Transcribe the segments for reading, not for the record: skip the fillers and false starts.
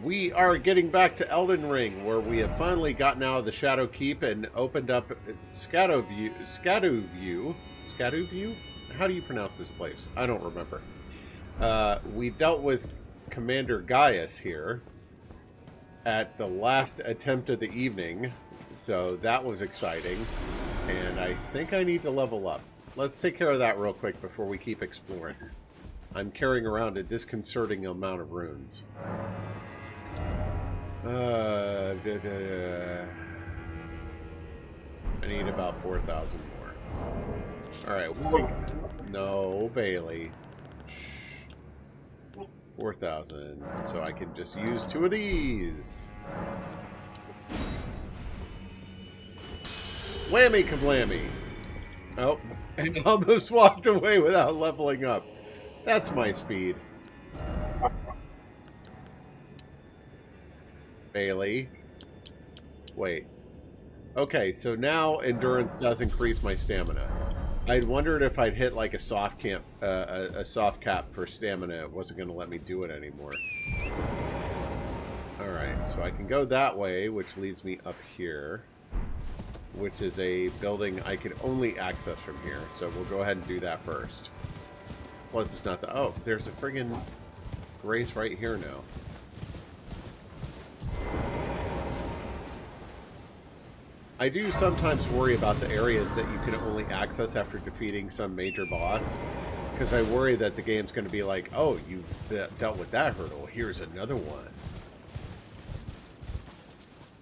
We are getting back to Elden Ring, where we have finally gotten out of the Shadow Keep and opened up Scaduview? How do you pronounce this place? I don't remember. We dealt with Commander Gaius here at the last attempt of the evening, so that was exciting. And I think I need to level up. Let's take care of that real quick before we keep exploring. I'm carrying around a disconcerting amount of runes. I need about 4,000 more. Alright, no, Bailey. 4,000, so I can just use 2 of these. Whammy kablammy. Oh, and almost walked away without leveling up. That's my speed. Bailey. Wait. Okay, so now endurance does increase my stamina. I'd wondered if I'd hit like a soft cap for stamina. It wasn't going to let me do it anymore. Alright, so I can go that way, which leads me up here, which is a building I could only access from here. So we'll go ahead and do that first. Plus it's not the... Oh, there's a friggin' grace right here now. I do sometimes worry about the areas that you can only access after defeating some major boss, because I worry that the game's going to be like, oh, you dealt with that hurdle, here's another one.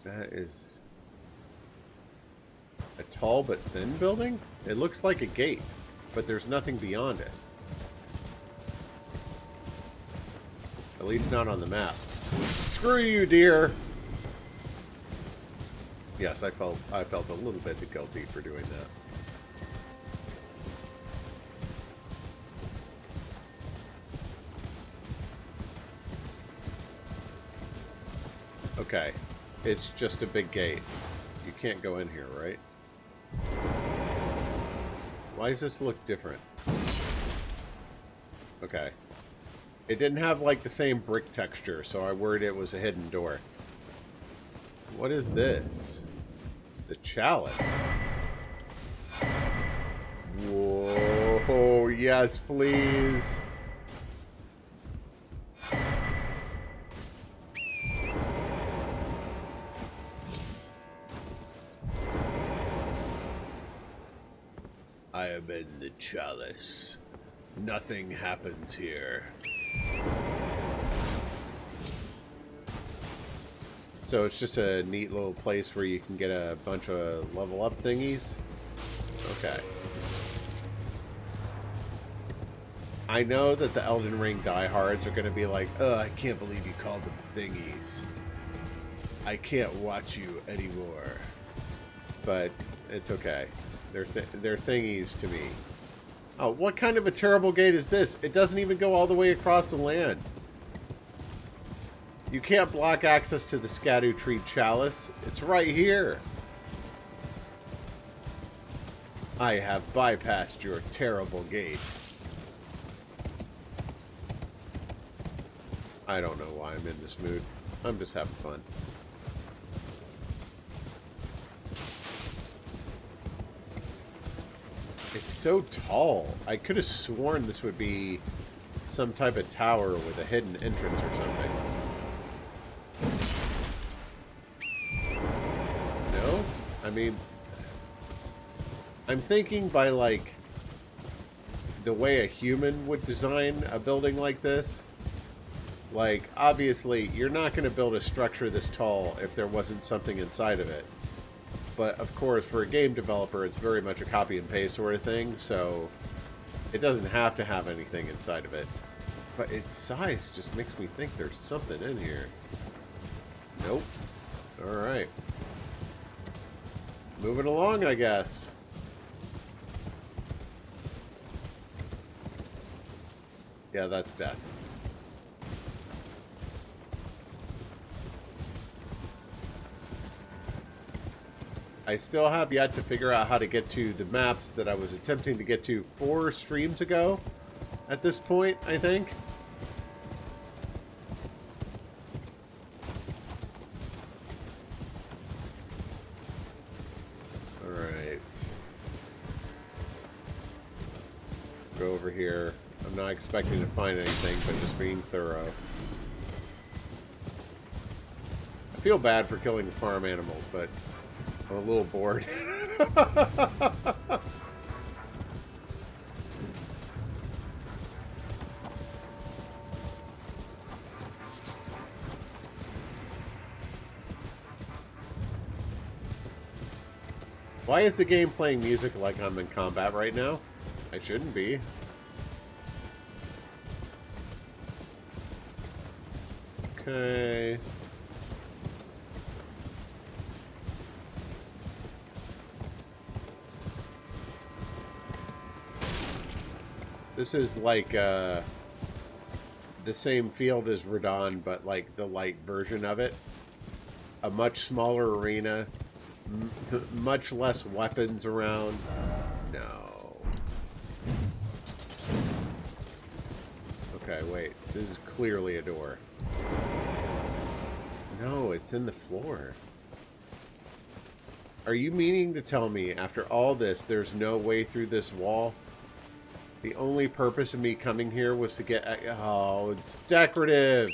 That is a tall but thin building? It looks like a gate, but there's nothing beyond it. At least not on the map. Screw you, dear! Yes, I felt a little bit guilty for doing that. Okay, it's just a big gate. You can't go in here, right? Why does this look different? Okay. It didn't have like the same brick texture, so I worried it was a hidden door. What is this? The chalice. Whoa, yes, please. I am in the chalice. Nothing happens here. So it's just a neat little place where you can get a bunch of level up thingies. Okay. I know that the Elden Ring diehards are going to be like, oh, I can't believe you called them thingies. I can't watch you anymore. But it's okay. They're thingies to me. Oh, what kind of a terrible gate is this? It doesn't even go all the way across the land. You can't block access to the Scadu Tree Chalice. It's right here. I have bypassed your terrible gate. I don't know why I'm in this mood. I'm just having fun. It's so tall. I could have sworn this would be some type of tower with a hidden entrance or something. No? I mean, I'm thinking by like the way a human would design a building like this. Like, obviously, you're not going to build a structure this tall if there wasn't something inside of it. But, of course, for a game developer, it's very much a copy and paste sort of thing, so it doesn't have to have anything inside of it. But its size just makes me think there's something in here. Nope. Alright. Moving along, I guess. Yeah, that's death. I still have yet to figure out how to get to the maps that I was attempting to get to 4 streams ago at this point, I think. over here. I'm not expecting to find anything, but just being thorough. I feel bad for killing the farm animals, but I'm a little bored. Why is the game playing music like I'm in combat right now? I shouldn't be. Okay. This is like the same field as Radon, but like the light version of it. A much smaller arena. Much less weapons around. No. Okay, wait. This is clearly a door. No, it's in the floor. Are you meaning to tell me, after all this, there's no way through this wall? The only purpose of me coming here was to get... Oh, it's decorative!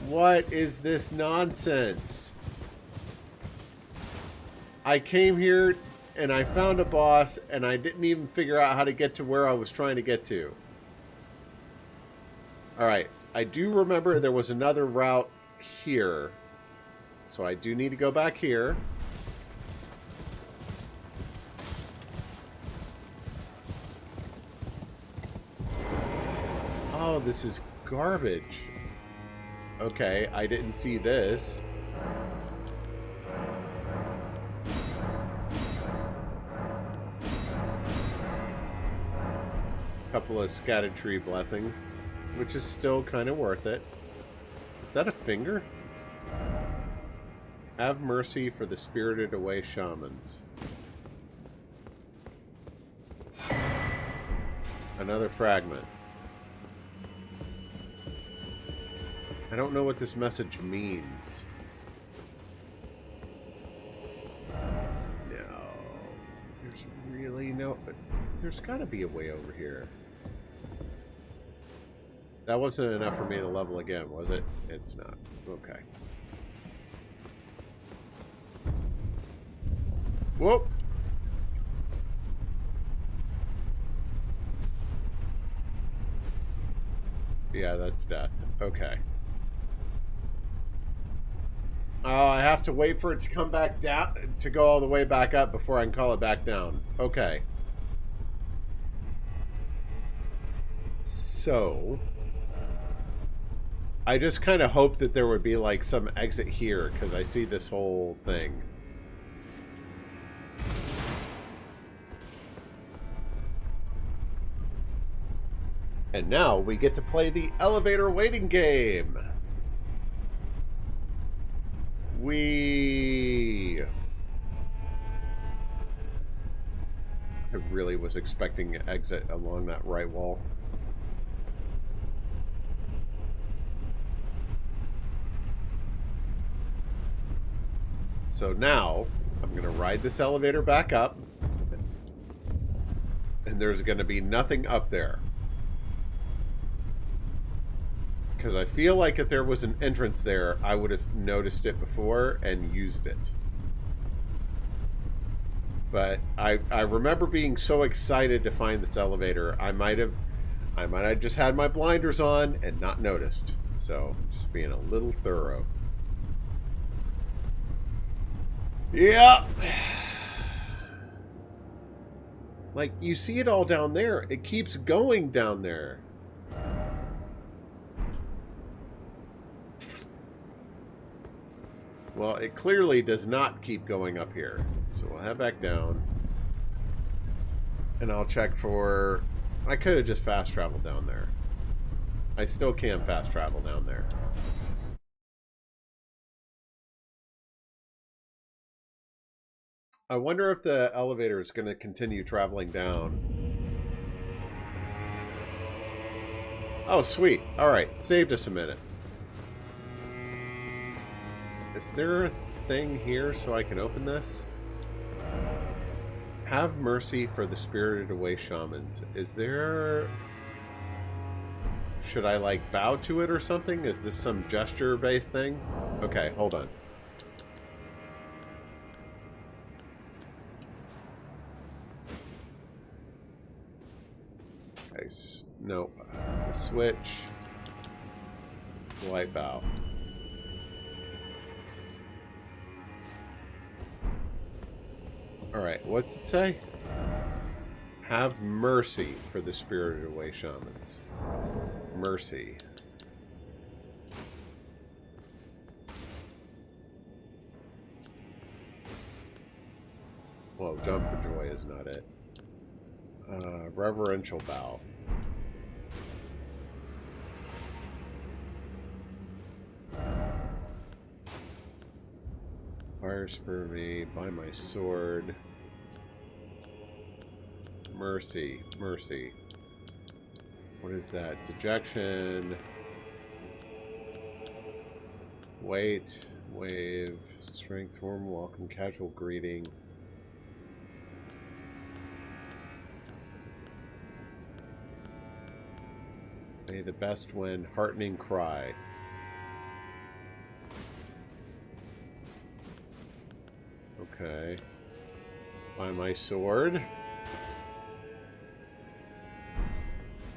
What is this nonsense? I came here and I found a boss and I didn't even figure out how to get to where I was trying to get to. Alright, I do remember there was another route here. So I do need to go back here. Oh, this is garbage. Okay, I didn't see this. Couple of scattered tree blessings, which is still kind of worth it. Is that a finger? Have mercy for the spirited away shamans. Another fragment. I don't know what this message means. No. There's really no... There's got to be a way over here. That wasn't enough for me to level again, was it? It's not. Okay. Whoop! Yeah, that's death. Okay. Oh, I have to wait for it to come back down, to go all the way back up before I can call it back down. Okay. So... I just kind of hoped that there would be, like, some exit here, because I see this whole thing. And now we get to play the elevator waiting game. I really was expecting an exit along that right wall. So now, I'm going to ride this elevator back up. And there's going to be nothing up there. Because I feel like if there was an entrance there, I would have noticed it before and used it. But I remember being so excited to find this elevator, I might have just had my blinders on and not noticed. So, just being a little thorough. Yeah. Like, you see it all down there. It keeps going down there. Well, it clearly does not keep going up here. So we'll head back down. And I'll check for... I could have just fast traveled down there. I still can fast travel down there. I wonder if the elevator is going to continue traveling down. Oh, sweet. Alright, saved us a minute. Is there a thing here so I can open this? Have mercy for the spirited away shamans. Is there... Should I, like, bow to it or something? Is this some gesture-based thing? Okay, hold on. Okay, nope. Switch. Light bow. Alright, what's it say? Have mercy for the spirited away shamans. Mercy. Well, jump for joy is not it. Reverential bow. Fire spur me, buy my sword. Mercy, mercy. What is that? Dejection. Wait, wave, strength, warm welcome, casual greeting. May the best win, heartening cry. Okay. Buy my sword.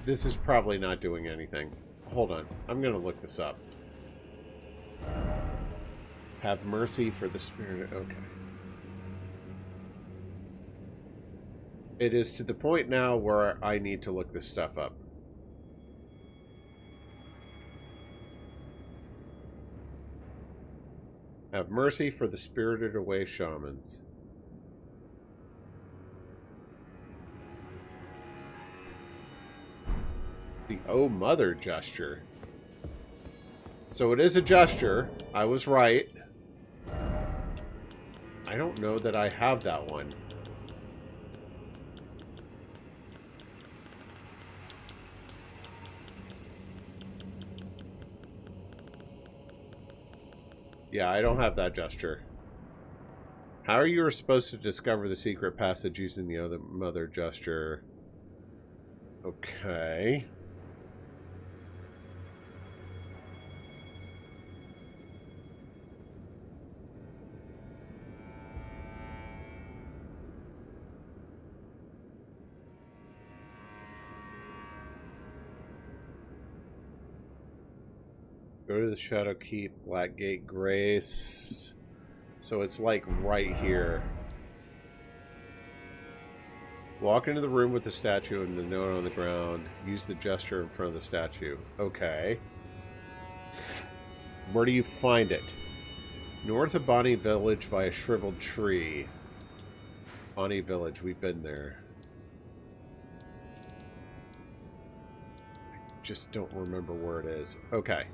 This is probably not doing anything. Hold on. I'm going to look this up. Have mercy for the spirit. Okay. It is to the point now where I need to look this stuff up. Have mercy for the spirited away shamans. The Oh Mother gesture. So it is a gesture. I was right. I don't know that I have that one. Yeah, I don't have that gesture. How are you supposed to discover the secret passage using the other mother gesture? Okay. Go to the Shadow Keep, Blackgate Grace. So it's like right here. Walk into the room with the statue and the note on the ground. Use the gesture in front of the statue. Okay. Where do you find it? North of Bonnie Village by a shriveled tree. Bonnie Village, we've been there. Just don't remember where it is. Okay.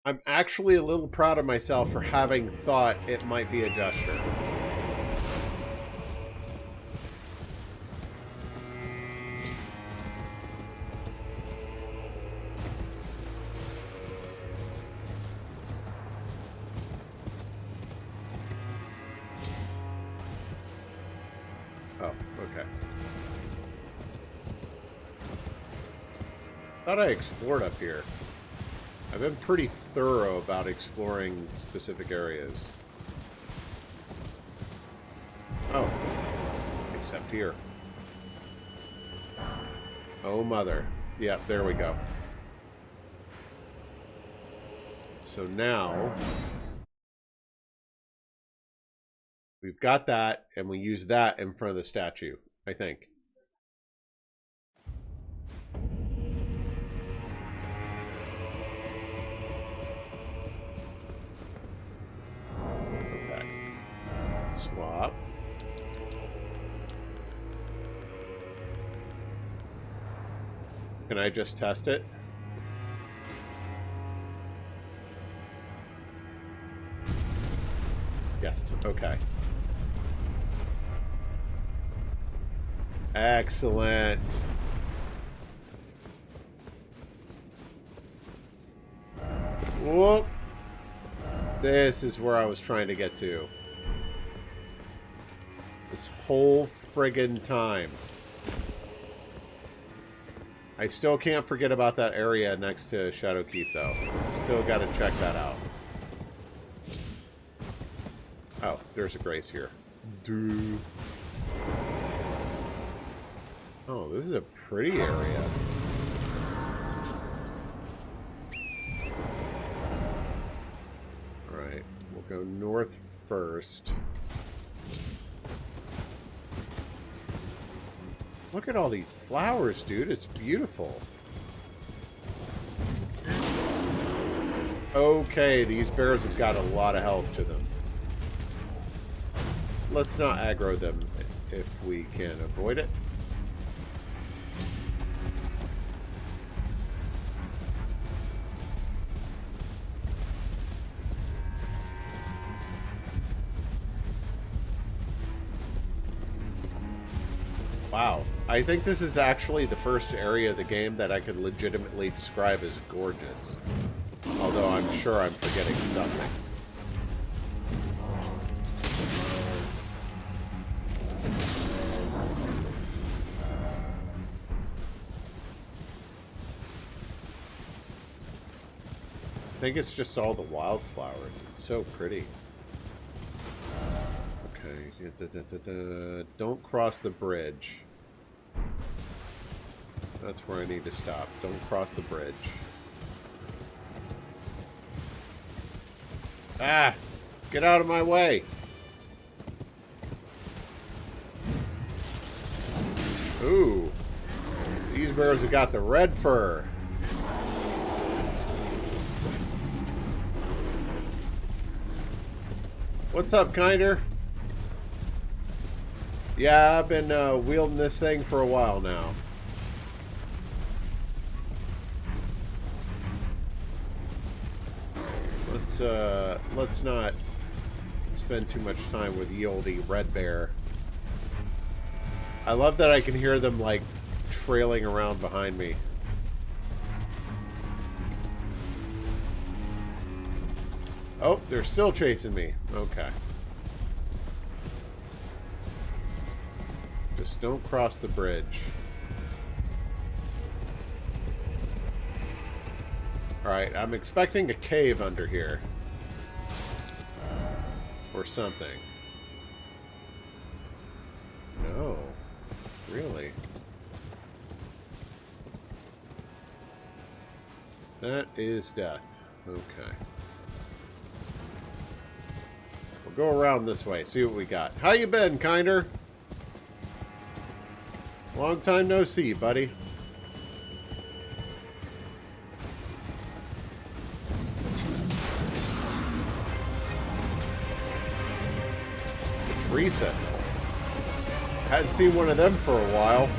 I'm actually a little proud of myself for having thought it might be a gesture. Oh, okay. Thought I explored up here. I've been pretty thorough about exploring specific areas. Oh. Except here. Oh, mother. Yep, there we go. So now... we've got that, and we use that in front of the statue, I think. Swap. Can I just test it? Yes, okay. Excellent. Whoop. This is where I was trying to get to. This whole friggin' time. I still can't forget about that area next to Shadowkeep, though. Still got to check that out. Oh, there's a grace here. Oh, this is a pretty area. Alright, we'll go north first. Look at all these flowers, dude. It's beautiful. Okay, these bears have got a lot of health to them. Let's not aggro them if we can avoid it. Wow. I think this is actually the first area of the game that I could legitimately describe as gorgeous. Although I'm sure I'm forgetting something. I think it's just all the wildflowers. It's so pretty. Okay. Don't cross the bridge. That's where I need to stop. Don't cross the bridge. Ah! Get out of my way! Ooh. These bears have got the red fur. What's up, Kinder? Yeah, I've been wielding this thing for a while now. Let's not spend too much time with the oldie red bear. I love that I can hear them like trailing around behind me. Oh, they're still chasing me. Okay. Just don't cross the bridge. Alright, I'm expecting a cave under here. Or something. No. Really? That is death. Okay. We'll go around this way, see what we got. How you been, Kinder? Long time no see, buddy. Teresa. Hadn't seen one of them for a while.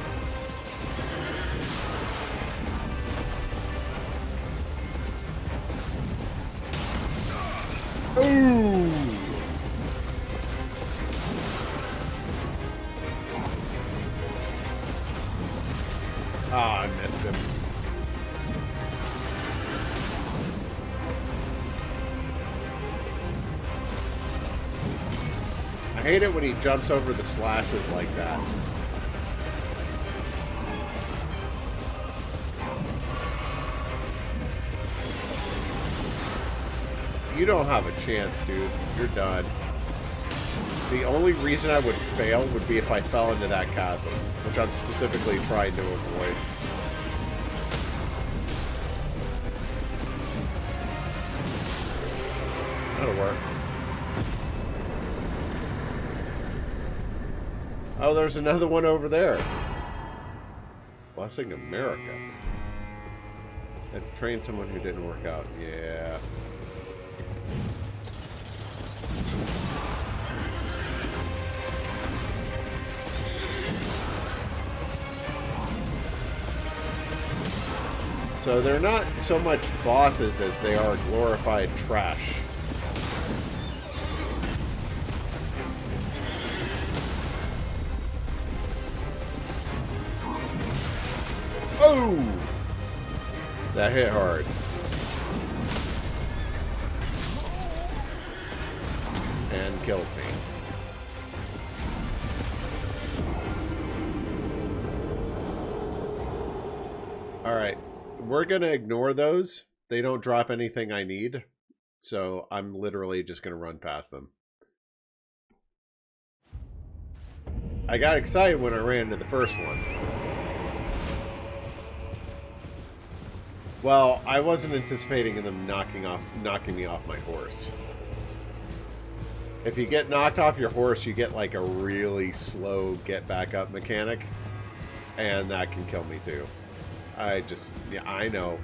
Ooh. Ah, I missed him. I hate it when he jumps over the slashes like that. You don't have a chance, dude. You're done. The only reason I would fail would be if I fell into that chasm, which I'm specifically trying to avoid. That'll work. Oh, there's another one over there. Blessing America. I trained someone who didn't work out. Yeah. So they're not so much bosses as they are glorified trash. Oh! That hit hard. killed me. Alright, we're gonna ignore those. They don't drop anything I need, so I'm literally just gonna run past them. I got excited when I ran into the first one. Well, I wasn't anticipating them knocking me off my horse. If you get knocked off your horse, you get like a really slow get back up mechanic, and that can kill me too. Yeah, I know.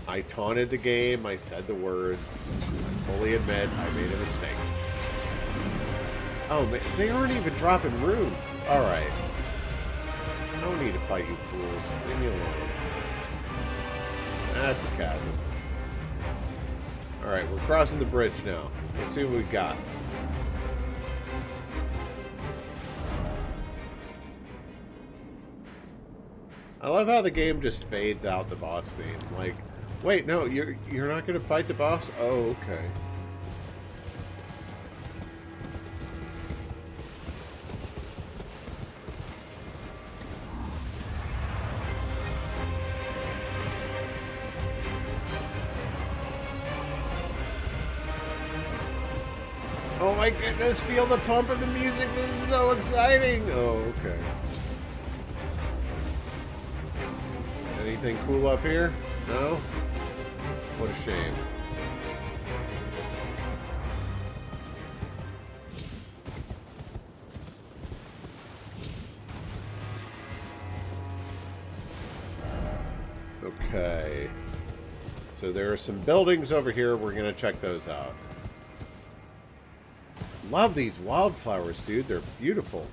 I taunted the game, I said the words, I fully admit I made a mistake. Oh man, they aren't even dropping runes. Alright. I don't need to fight you fools. Leave me alone. That's a chasm. Alright, we're crossing the bridge now. Let's see what we got. I love how the game just fades out the boss theme. Like, wait, no, you're not gonna fight the boss? Oh, okay. Oh my goodness, feel the pump of the music, this is so exciting! Oh, okay. Anything cool up here? No? What a shame. Okay. So there are some buildings over here. We're going to check those out. Love these wildflowers, dude. They're beautiful.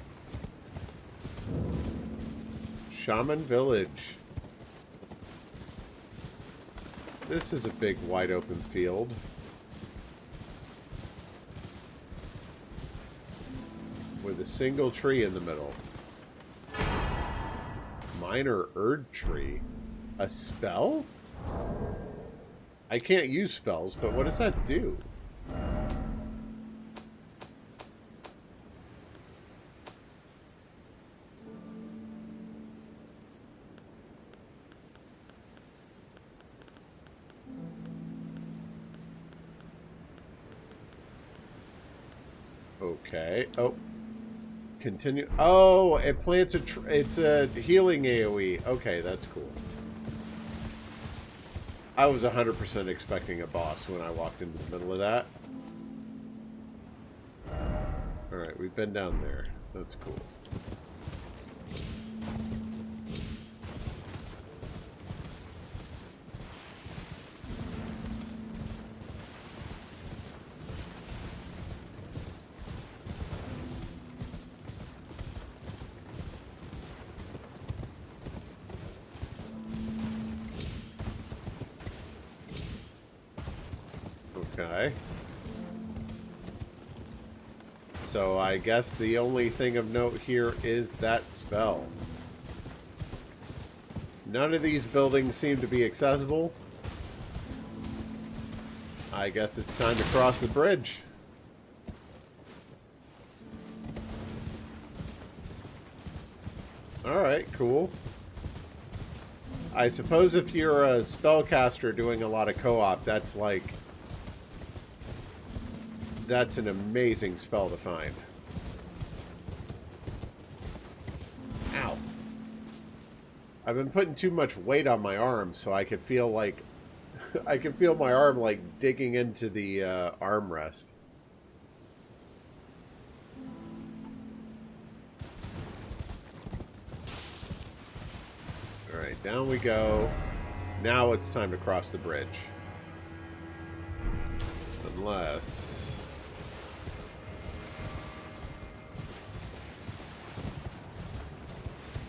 Shaman Village. This is a big, wide open field. With a single tree in the middle. Minor Erd tree. A spell? I can't use spells, but what does that do? Okay. Oh. Continue. Oh, it plants it's a healing AoE. Okay, that's cool. I was 100% expecting a boss when I walked into the middle of that. Alright, we've been down there. That's cool. Okay. So I guess the only thing of note here is that spell. None of these buildings seem to be accessible. I guess it's time to cross the bridge. Alright, cool. I suppose if you're a spellcaster doing a lot of co-op, that's like... That's an amazing spell to find. Ow. I've been putting too much weight on my arm, so I could feel like... I can feel my arm, like, digging into the armrest. Alright, down we go. Now it's time to cross the bridge. Unless...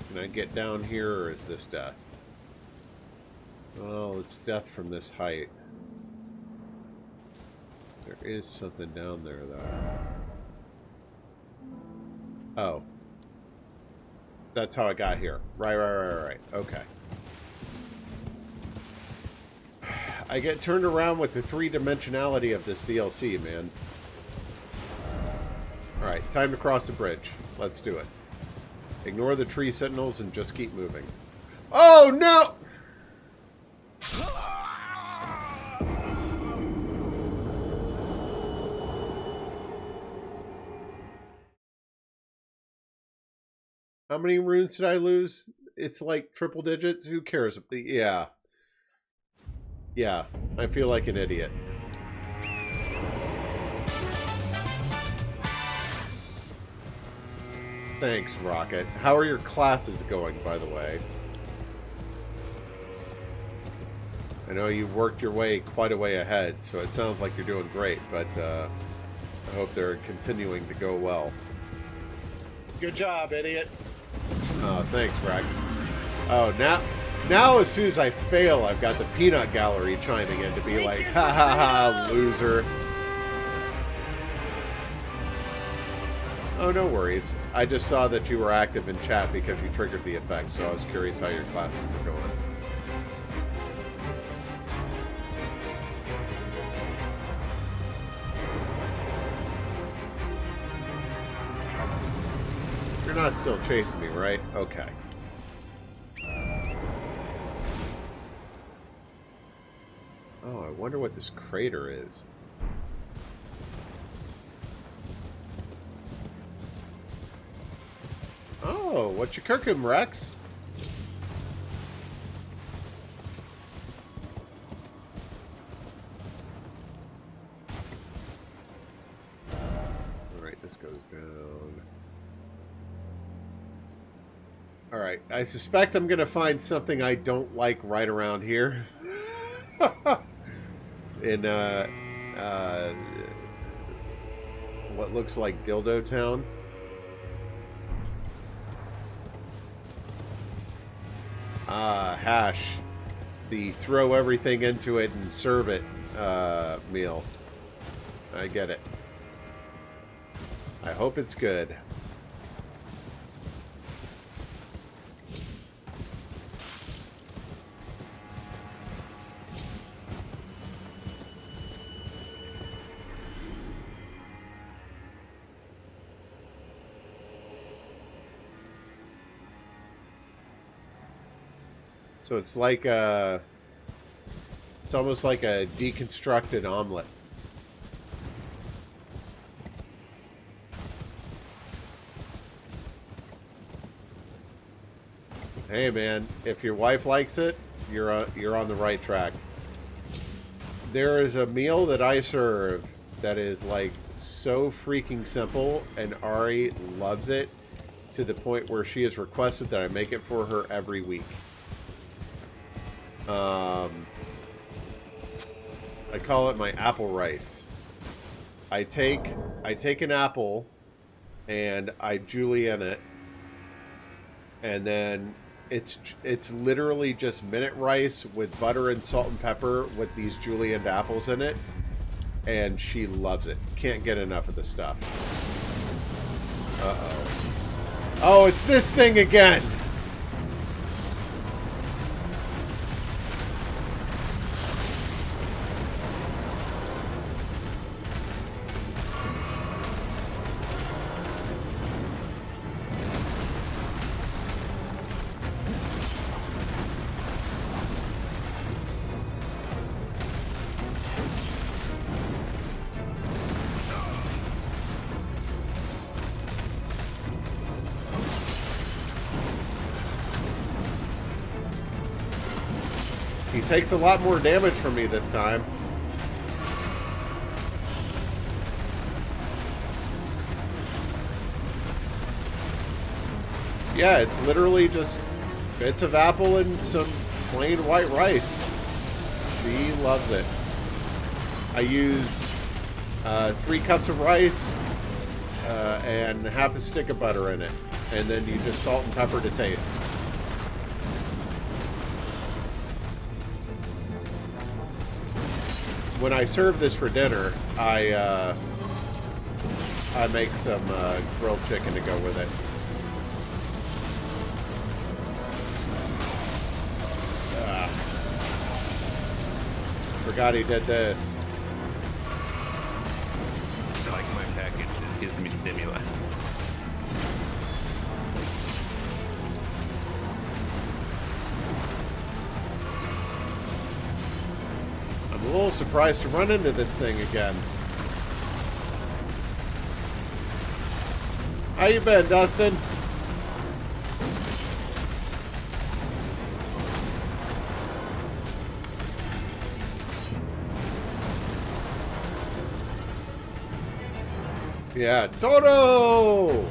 Can I get down here, or is this death? Oh, it's death from this height. There is something down there, though. Oh. That's how I got here. Right. Okay. I get turned around with the three-dimensionality of this DLC, man. Alright, time to cross the bridge. Let's do it. Ignore the tree sentinels and just keep moving. Oh, no! How many runes did I lose? It's like triple digits? Who cares? Yeah. Yeah, I feel like an idiot. Thanks, Rocket. How are your classes going, by the way? I know you've worked your way quite a way ahead, so it sounds like you're doing great, but I hope they're continuing to go well. Good job, idiot. Oh, thanks, Rex. Oh, now as soon as I fail, I've got the peanut gallery chiming in to be like, ha ha ha, loser. Oh, no worries. I just saw that you were active in chat because you triggered the effect, so I was curious how your classes were going. You're not still chasing me, right? Okay. Oh, I wonder what this crater is. Oh, what you cooking, Rex? Alright, this goes down. Alright, I suspect I'm going to find something I don't like right around here. In, what looks like Dildo Town. Hash. The throw everything into it and serve it meal. I get it. I hope it's good. So it's like a... It's almost like a deconstructed omelet. Hey man, if your wife likes it, you're on the right track. There is a meal that I serve that is like so freaking simple, and Ari loves it to the point where she has requested that I make it for her every week. I call it my apple rice. I take an apple and I julienne it, and then it's literally just minute rice with butter and salt and pepper with these julienned apples in it, and she loves it. Can't get enough of the stuff. Uh-oh. Oh, it's this thing again! He takes a lot more damage from me this time. Yeah, it's literally just bits of apple and some plain white rice. She loves it. I use 3 cups of rice and half a stick of butter in it. And then you just salt and pepper to taste. When I serve this for dinner, I make some grilled chicken to go with it. Forgot he did this. Like my package gives me stimuli. I'm a little surprised to run into this thing again. How you been, Dustin? Yeah, Toto!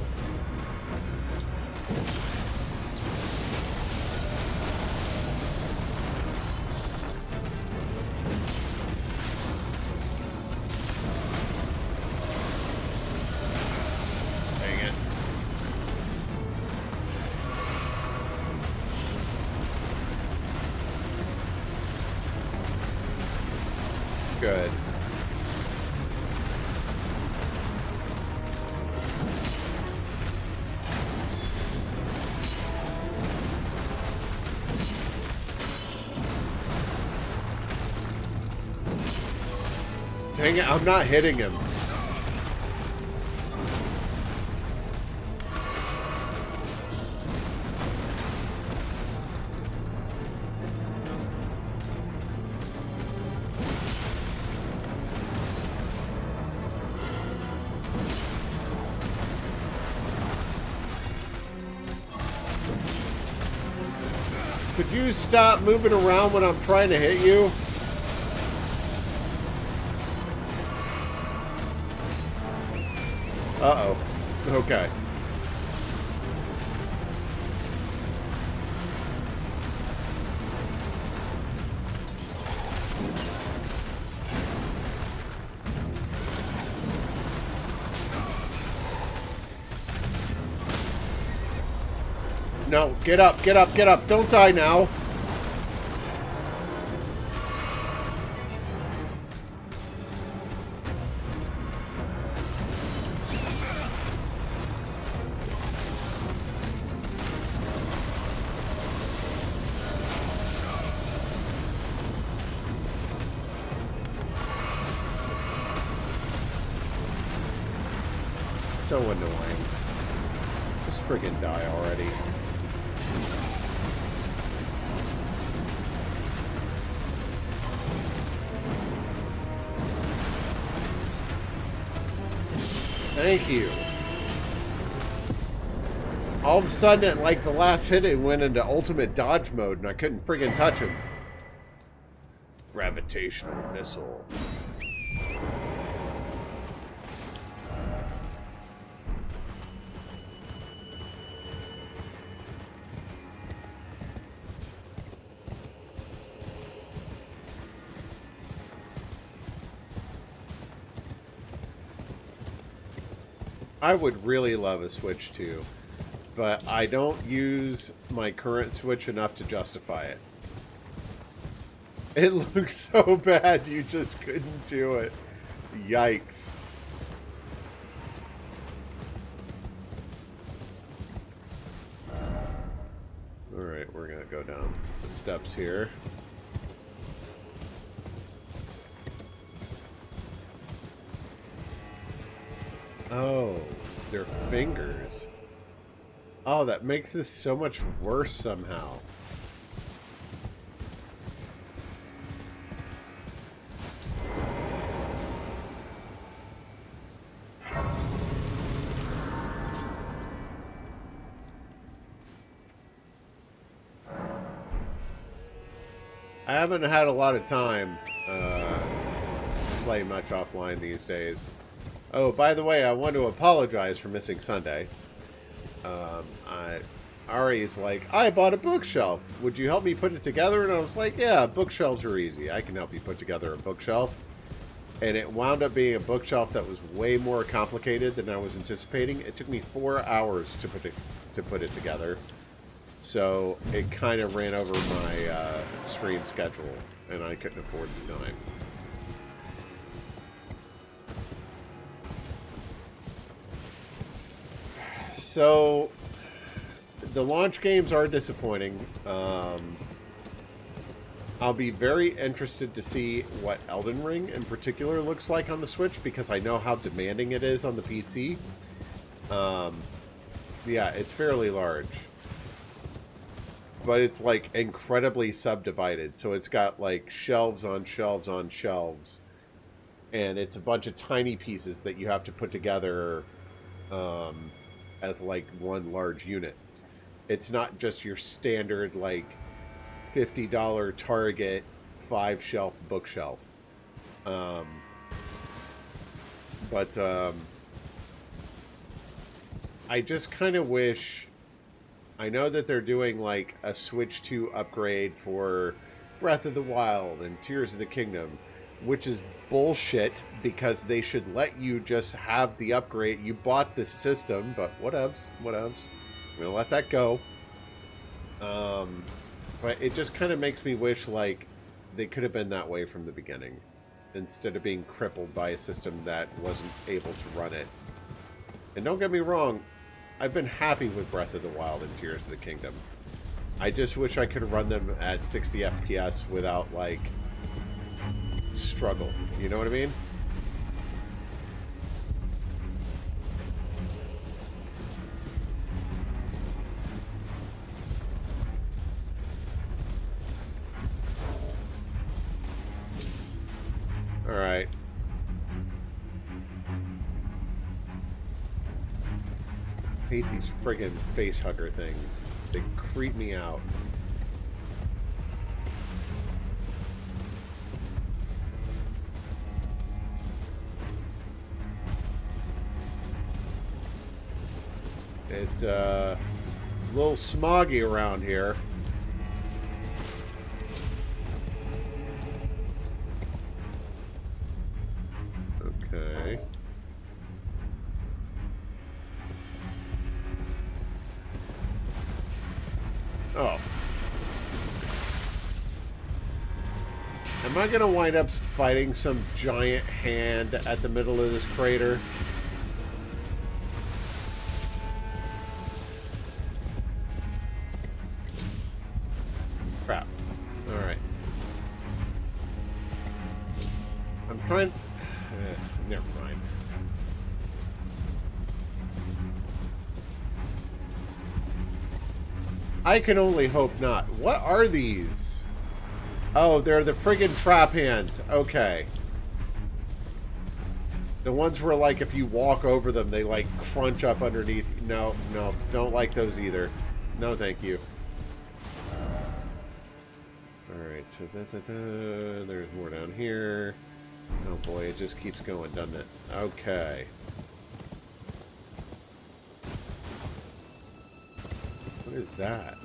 Dang it. Good. Dang it, I'm not hitting him. Could you stop moving around when I'm trying to hit you? Uh-oh. Okay. No, get up, get up, get up. Don't die now. So annoying. Just friggin' die already. Thank you. All of a sudden, at like the last hit, it went into ultimate dodge mode and I couldn't friggin' touch him. Gravitational missile. I would really love a Switch 2, but I don't use my current Switch enough to justify it. It looks so bad, you just couldn't do it. Yikes. Alright, we're gonna go down the steps here. Oh, their fingers. Oh, that makes this so much worse somehow. I haven't had a lot of time to play much offline these days. Oh, by the way, I want to apologize for missing Sunday. Ari's like, I bought a bookshelf. Would you help me put it together? And I was like, yeah, bookshelves are easy. I can help you put together a bookshelf. And it wound up being a bookshelf that was way more complicated than I was anticipating. It took me 4 hours to put it together. So it kind of ran over my stream schedule, and I couldn't afford the time. So the launch games are disappointing. I'll be very interested to see what Elden Ring in particular looks like on the Switch, because I know how demanding it is on the PC. Yeah, it's fairly large. But it's, like, incredibly subdivided. So it's got, like, shelves on shelves on shelves. And it's a bunch of tiny pieces that you have to put together as, like, one large unit. It's not just your standard, like, $50 Target 5-shelf bookshelf. But I just kind of wish... I know that they're doing, like, a Switch 2 upgrade for Breath of the Wild and Tears of the Kingdom, which is bullshit, because they should let you just have the upgrade. You bought this system, but whatevs. I'm going to let that go. But it just kind of makes me wish, like, they could have been that way from the beginning, instead of being crippled by a system that wasn't able to run it. And don't get me wrong, I've been happy with Breath of the Wild and Tears of the Kingdom. I just wish I could run them at 60 FPS without, like, struggle. You know what I mean? Alright. I hate these friggin' face hugger things. They creep me out. It's a little smoggy around here. Okay. Oh. Am I gonna wind up fighting some giant hand at the middle of this crater? Crap. Alright. I'm trying... never mind. I can only hope not. What are these? Oh, they're the friggin' trap hands. Okay. The ones where, like, if you walk over them, they, like, crunch up underneath. No, no, don't like those either. No, thank you. Alright, so there's more down here. Oh boy, it just keeps going, doesn't it? Okay. What is that?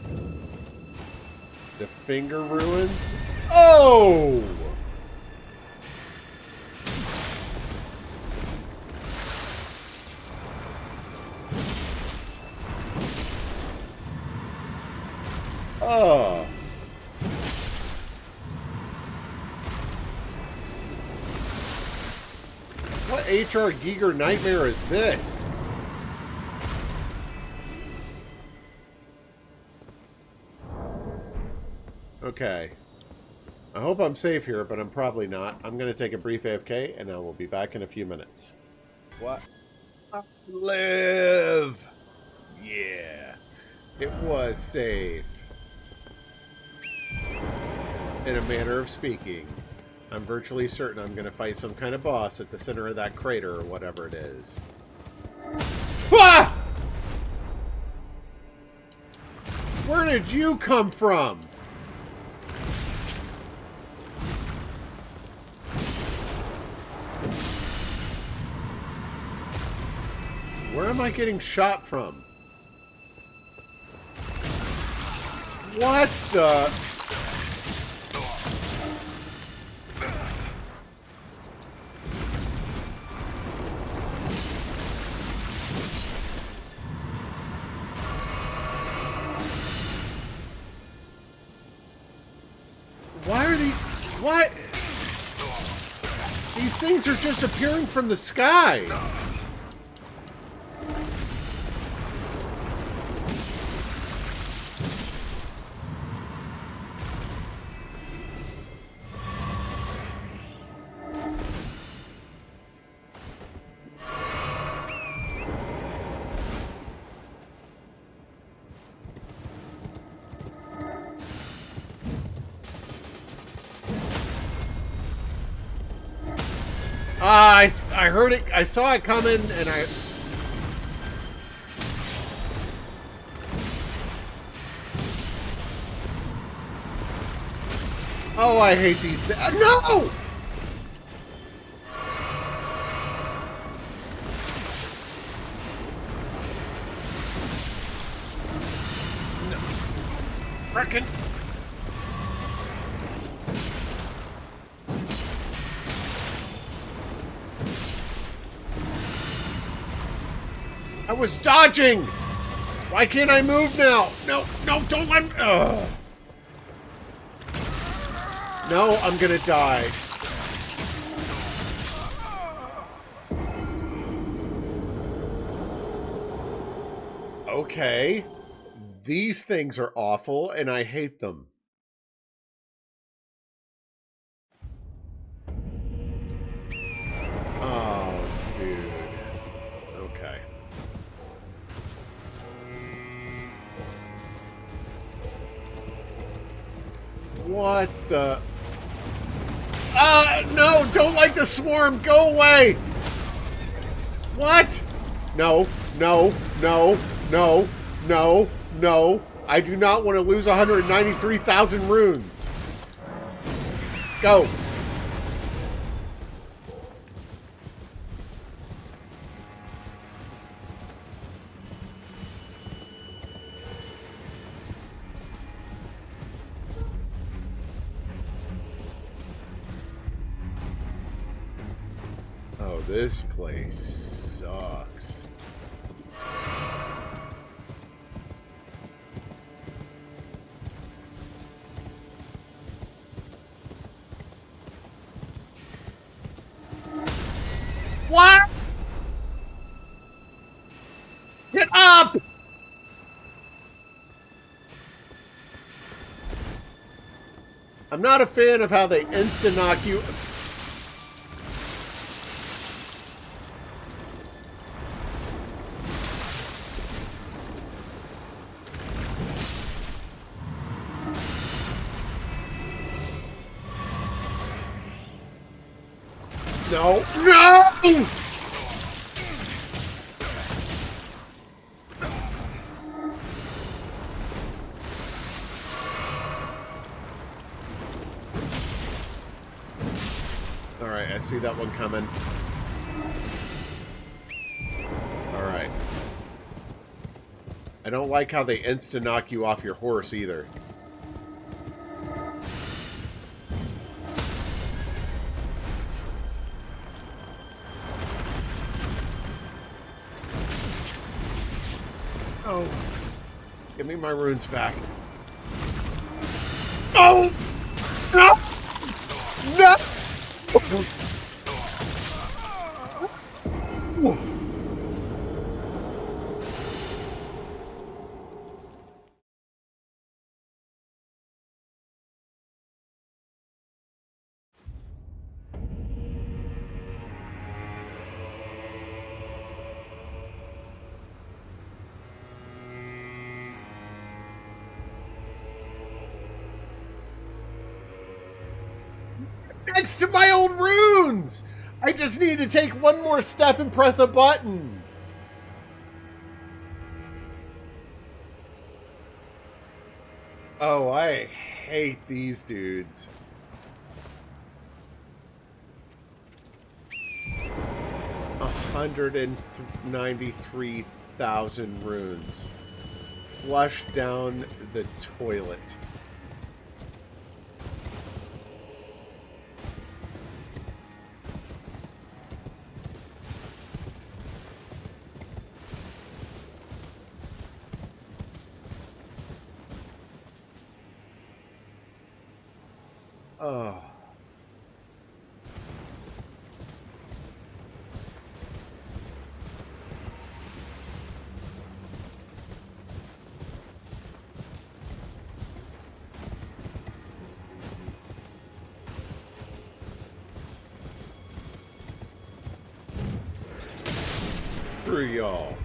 The finger ruins? Oh! Oh. What HR Giger nightmare is this? Okay. I hope I'm safe here, but I'm probably not. I'm going to take a brief AFK, and I will be back in a few minutes. What? Live! Yeah. It was safe. In a manner of speaking. I'm virtually certain I'm going to fight some kind of boss at the center of that crater or whatever it is. Ah! Where did you come from? Where am I getting shot from? What the... Why are these... What? These things are just appearing from the sky. I heard it. I saw it coming, and I... Oh, I hate these things. No! Frickin'. I was dodging! Why can't I move now? No, no, don't let me... Ugh. No, I'm gonna die. Okay. These things are awful, and I hate them. Oh, dude. Okay. What the... no! Don't like the swarm! Go away! What? No, no, no, no, no, no. I do not want to lose 193,000 runes. Go. Oh, this place sucks. What? Get up! I'm not a fan of how they insta-knock you. No. No! Alright, I see that one coming. Alright. I don't like how they insta-knock you off your horse either. Oh. Give me my runes back. Oh! No! No! Next to my old runes! I just need to take one more step and press a button. Oh, I hate these dudes. 193,000 runes. Flush down the toilet. Oh. Screw y'all.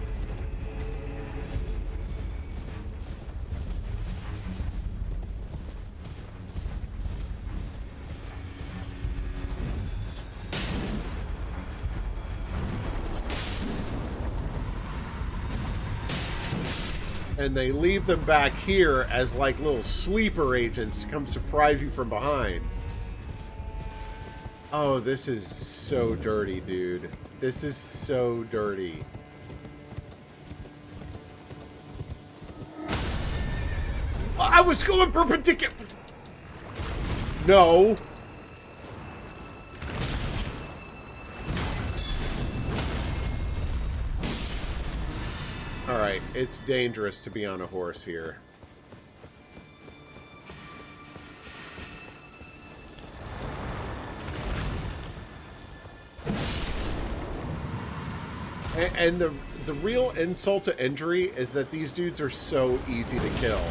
And they leave them back here as like little sleeper agents to come surprise you from behind. Oh, this is so dirty, dude. This is so dirty. I was going perpendicular. No. Alright, it's dangerous to be on a horse here. And the real insult to injury is that these dudes are so easy to kill.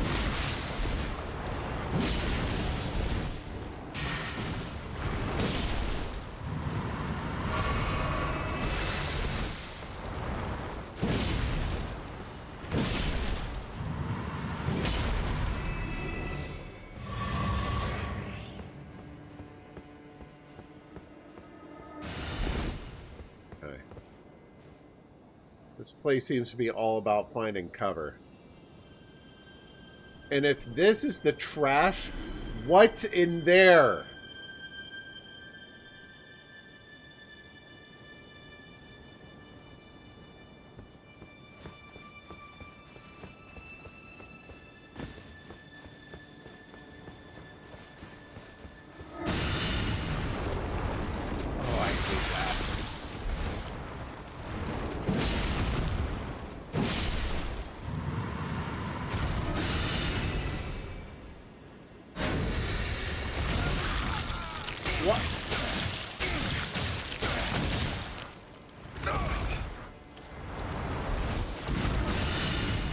This place seems to be all about finding cover. And if this is the trash, what's in there?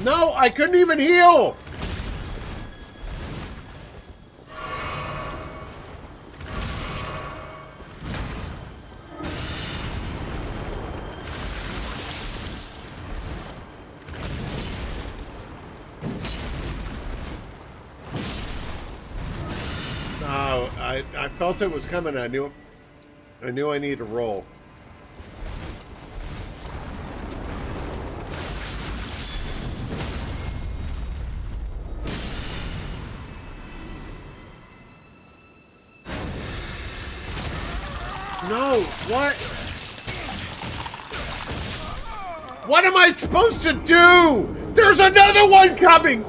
No, I couldn't even heal! Oh, I felt it was coming. I knew I needed to roll. No, what? What am I supposed to do? There's another one coming!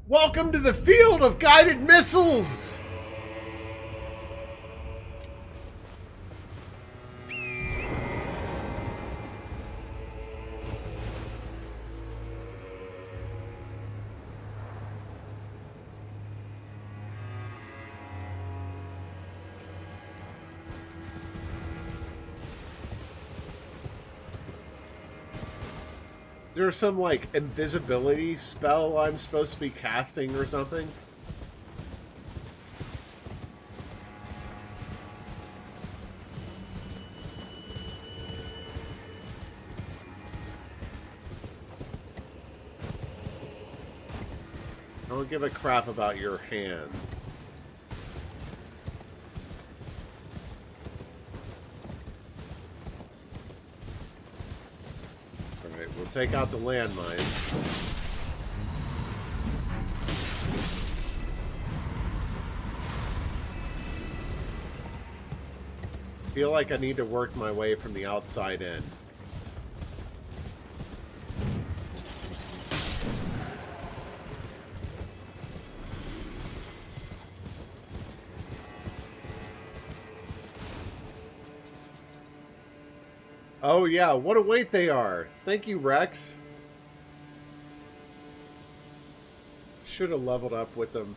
Welcome to the field of guided missiles! Is there some, like, invisibility spell I'm supposed to be casting or something? I don't give a crap about your hands. We'll take out the landmines. Feel like I need to work my way from the outside in. Oh yeah, what a weight they are. Thank you, Rex. Should have leveled up with them.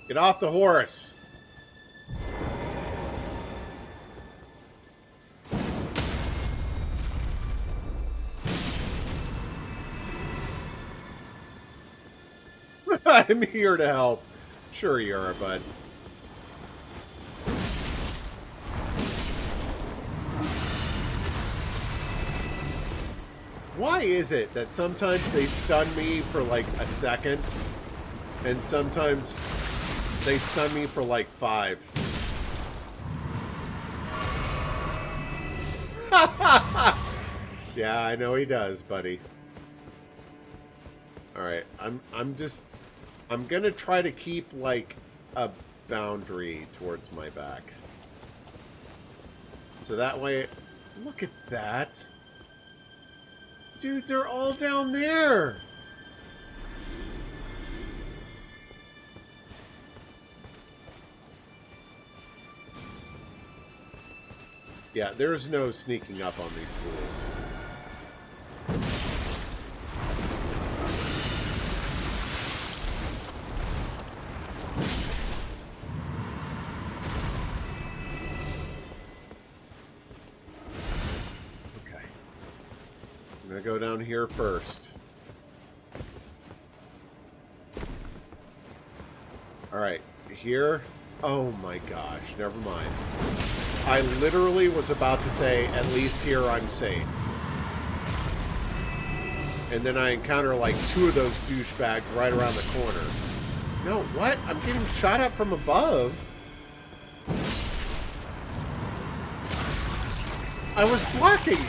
Get off the horse. I'm here to help. Sure you are, bud. Why is it that sometimes they stun me for like a second, and sometimes they stun me for like 5? Yeah, I know he does, buddy. Alright, I'm gonna try to keep like a boundary towards my back. So that way, look at that. Dude, they're all down there. Yeah, there's no sneaking up on these fools. Okay. I'm gonna go down here first. Alright, here. Oh my gosh, never mind. I literally was about to say, at least here I'm safe. And then I encounter like 2 of those douchebags right around the corner. No, what? I'm getting shot at from above. I was blocking.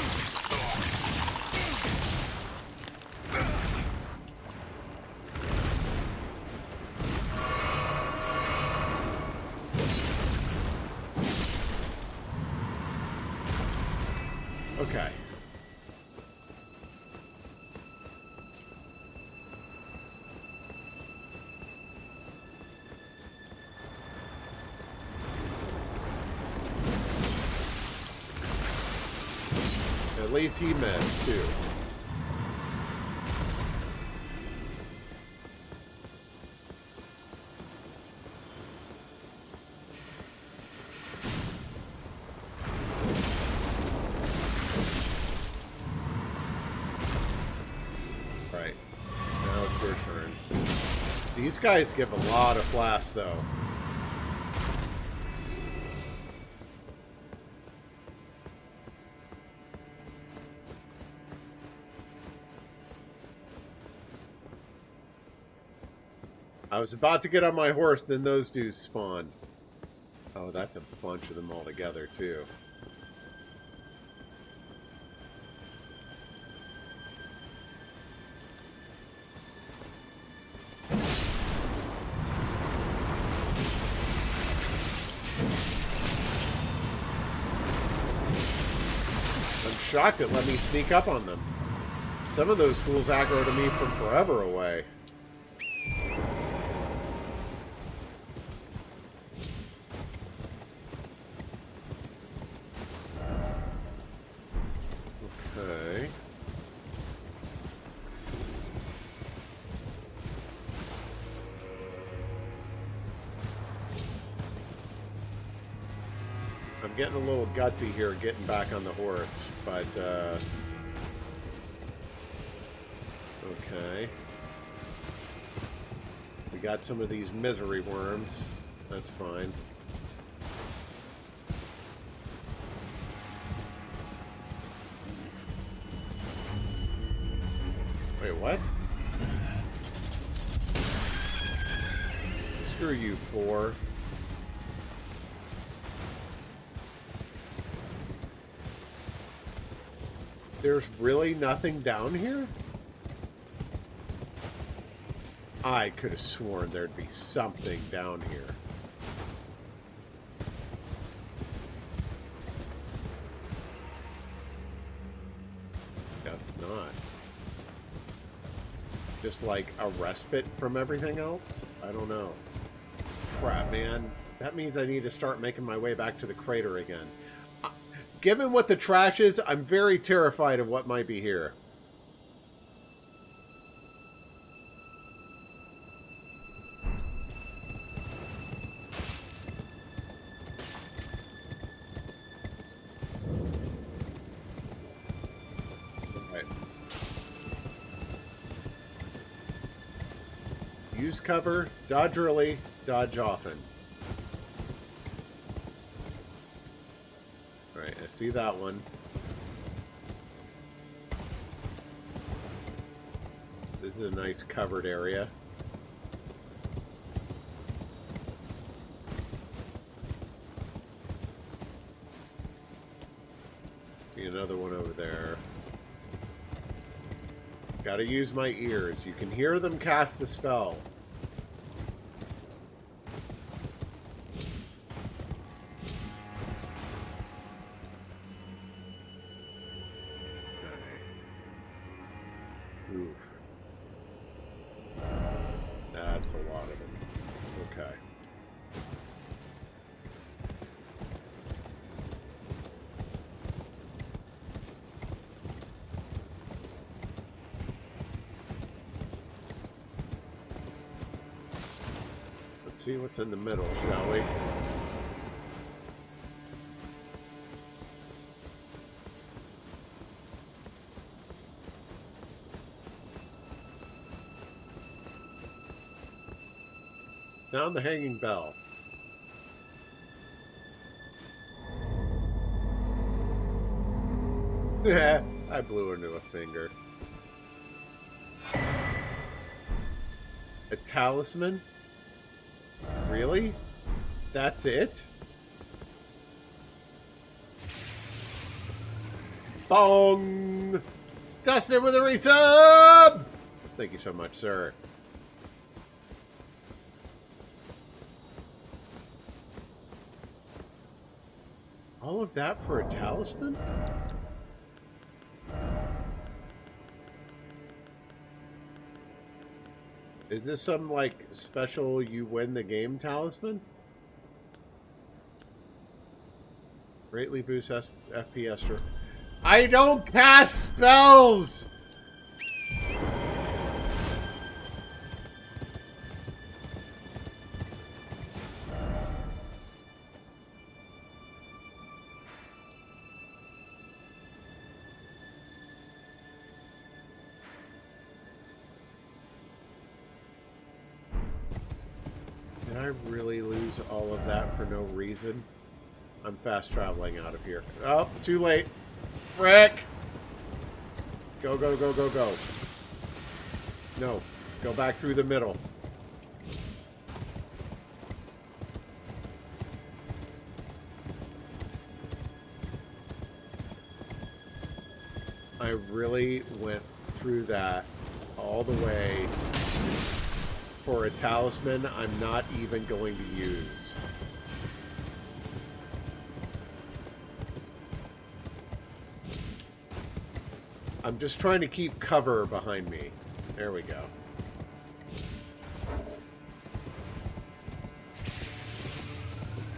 Okay. At least he missed, too. Right. Now it's your turn. These guys give a lot of blast, though. I was about to get on my horse, then those dudes spawned. Oh, that's a bunch of them all together, too. I'm shocked it let me sneak up on them. Some of those fools aggro to me from forever away. Okay. I'm getting a little gutsy here getting back on the horse, but, okay. We got some of these misery worms. That's fine. Wait, what? Screw you, 4. There's really nothing down here? I could have sworn there'd be something down here. Guess not. Just like a respite from everything else? I don't know. Crap, man. That means I need to start making my way back to the crater again. Given what the trash is, I'm very terrified of what might be here. Right. Use cover, dodge early, dodge often. I see that one. This is a nice covered area. See another one over there. Gotta use my ears. You can hear them cast the spell. Oof. That's a lot of them. Okay. Let's see what's in the middle, shall we? Sound the hanging bell. Yeah, I blew into a finger. A talisman? Really? That's it? Bong! Dustin with a resub! Thank you so much, sir. All of that for a talisman? Is this some, like, special you win the game talisman? Greatly boosts FPS. I don't cast spells! Did I really lose all of that for no reason? I'm fast traveling out of here. Oh, too late. Frick! Go, go, go, go, go. No. Go back through the middle. I really went through that all the way for a talisman I'm not even going to use. I'm just trying to keep cover behind me. There we go.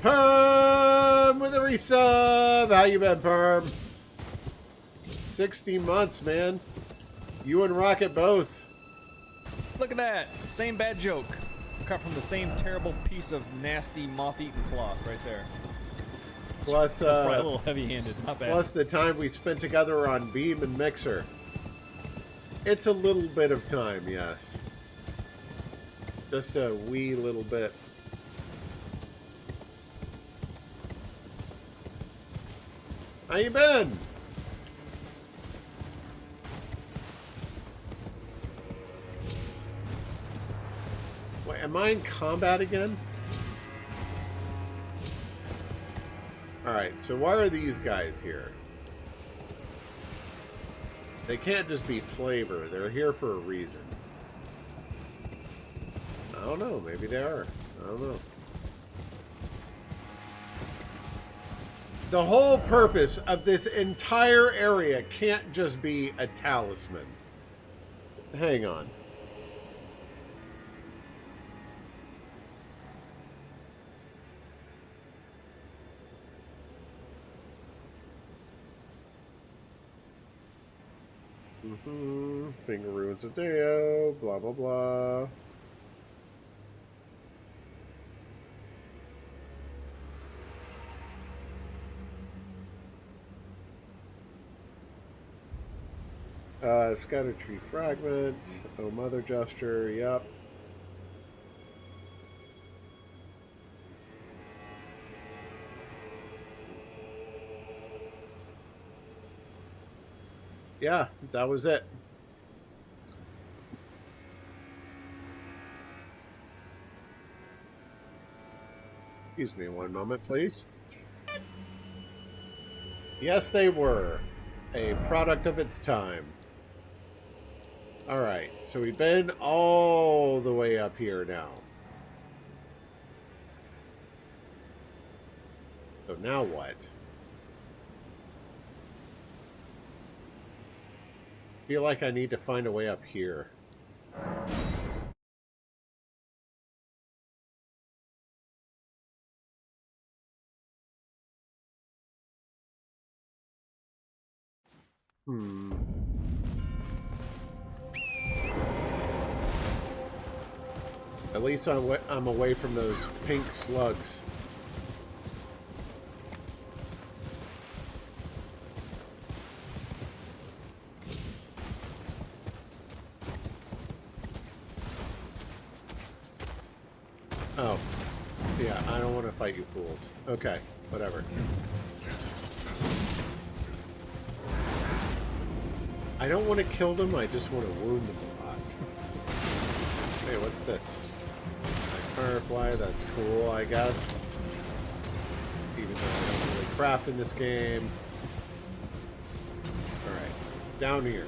Perm with a resub! How you been, Perm? 60 months, man. You and Rocket both. Look at that. Same bad joke. Cut from the same terrible piece of nasty moth-eaten cloth right there. Plus, that's probably a little heavy-handed. Not bad. Plus the time we spent together on Beam and Mixer. It's a little bit of time, yes. Just a wee little bit. How you been? Wait, am I in combat again? Alright, so why are these guys here? They can't just be flavor. They're here for a reason. I don't know. Maybe they are. I don't know. The whole purpose of this entire area can't just be a talisman. Hang on. Finger ruins of Deo, blah blah blah. Scatter tree fragment. Oh, mother gesture. Yep. Yeah, that was it. Excuse me one moment, please. Yes, they were. A product of its time. Alright, so we've been all the way up here now. So now what? I feel like I need to find a way up here. At least I'm away from those pink slugs. Oh. Yeah, I don't want to fight you fools. Okay, whatever. I don't want to kill them, I just want to wound them a lot. Hey, what's this? Firefly, that's cool, I guess. Even though I don't really craft in this game. Alright, down here.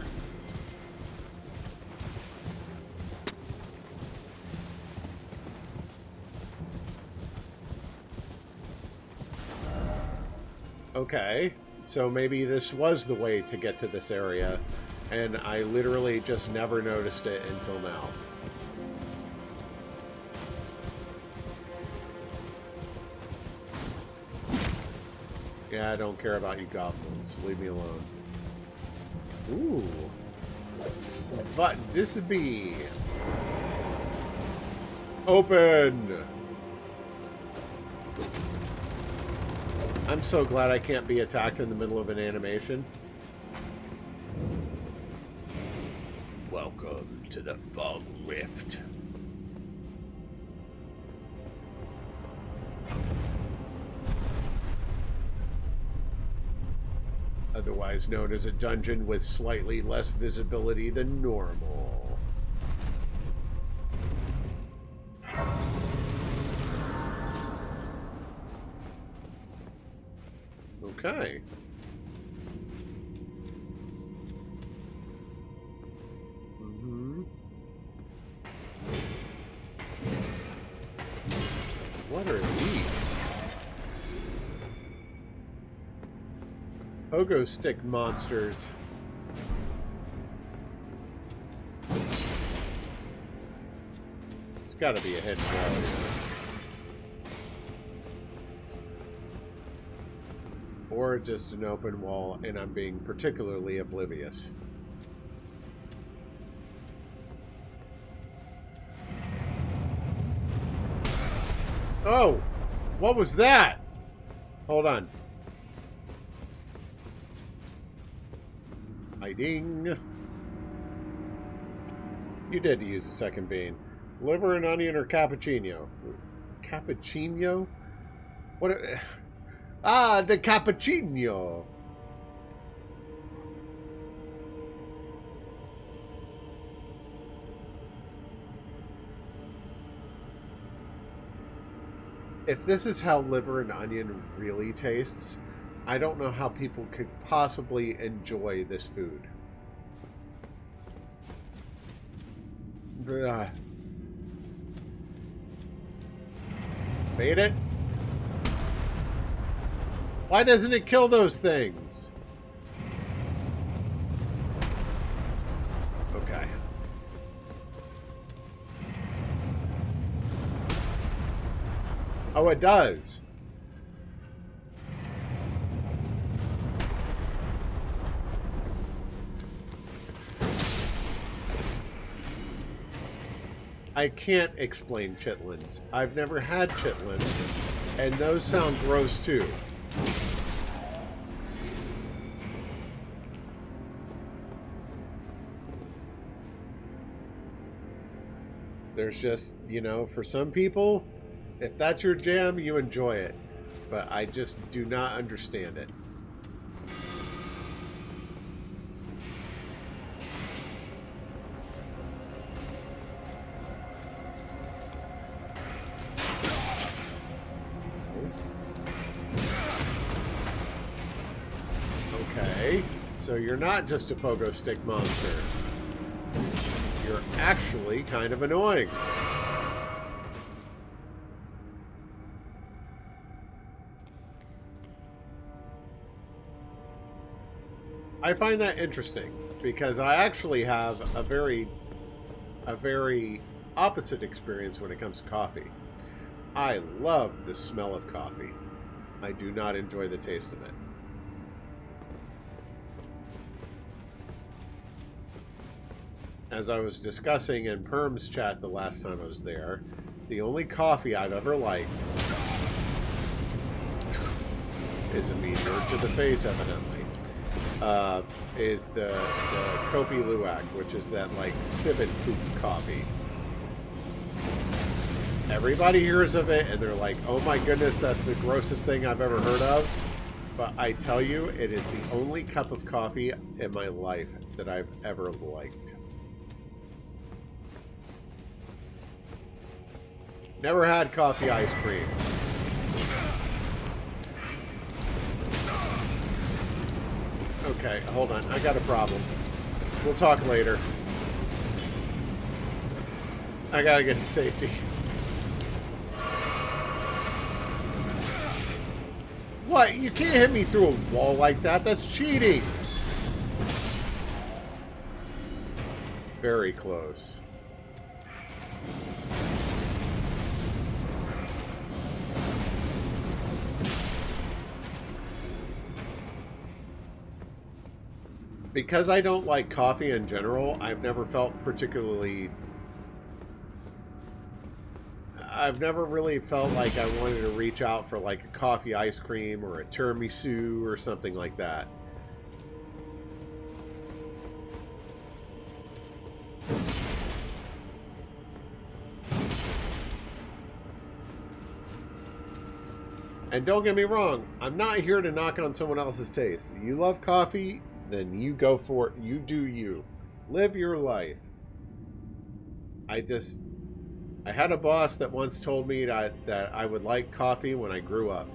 Okay, so maybe this was the way to get to this area, and I literally just never noticed it until now. Yeah, I don't care about you goblins. Leave me alone. Ooh. But this be open. I'm so glad I can't be attacked in the middle of an animation. Welcome to the Fog Rift. Otherwise known as a dungeon with slightly less visibility than normal. Okay. What are these? Pogo stick monsters. It's gotta be a hidden wall here. Or just an open wall, and I'm being particularly oblivious. Oh! What was that? Hold on. Hiding. You did use a second bean. Liver and onion or cappuccino? Cappuccino? What? Ah, the cappuccino. If this is how liver and onion really tastes, I don't know how people could possibly enjoy this food. Ugh. Made it? Why doesn't it kill those things? Okay. Oh, it does. I can't explain chitlins. I've never had chitlins, and those sound gross too. There's just, you know, for some people, if that's your jam, you enjoy it. But I just do not understand it. So you're not just a pogo stick monster. You're actually kind of annoying. I find that interesting because I actually have a very opposite experience when it comes to coffee. I love the smell of coffee. I do not enjoy the taste of it. As I was discussing in Perm's chat the last time I was there, the only coffee I've ever liked is a meteor to the face, evidently. Is the Kopi Luwak, which is that like civet poop coffee. Everybody hears of it and they're like, oh my goodness, that's the grossest thing I've ever heard of. But I tell you, it is the only cup of coffee in my life that I've ever liked. Never had coffee ice cream. Okay, hold on. I got a problem. We'll talk later. I gotta get to safety. What? You can't hit me through a wall like that. That's cheating. Very close. Because I don't like coffee in general, I've never felt particularly... I've never really felt like I wanted to reach out for like a coffee ice cream or a tiramisu or something like that. And don't get me wrong, I'm not here to knock on someone else's taste. You love coffee, then you go for it. You do you. Live your life. I had a boss that once told me that I would like coffee when I grew up.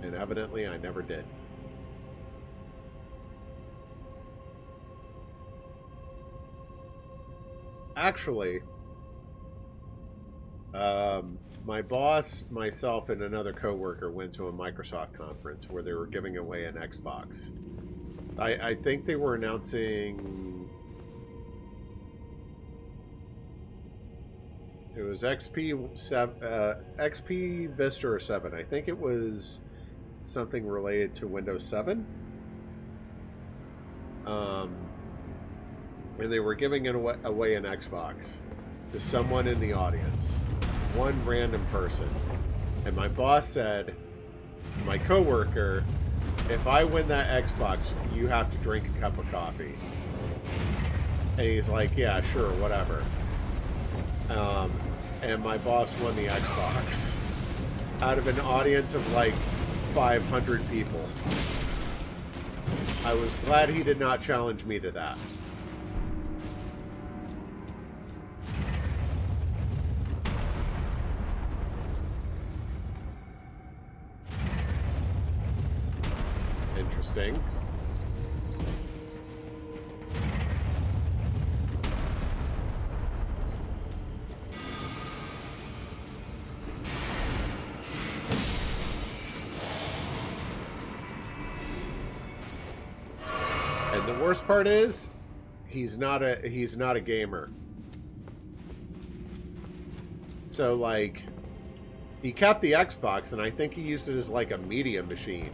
And evidently I never did. Actually, my boss, myself, and another coworker went to a Microsoft conference where they were giving away an Xbox. I think they were announcing... It was XP Vista or 7. I think it was something related to Windows 7. And they were giving it away an Xbox to someone in the audience. One random person. And my boss said to my coworker, if I win that Xbox, you have to drink a cup of coffee. And he's like, yeah, sure, whatever. And my boss won the Xbox out of an audience of like 500 people. I was glad he did not challenge me to that. Interesting. And the worst part is, he's not a gamer. So like, he kept the Xbox, and I think he used it as like a media machine.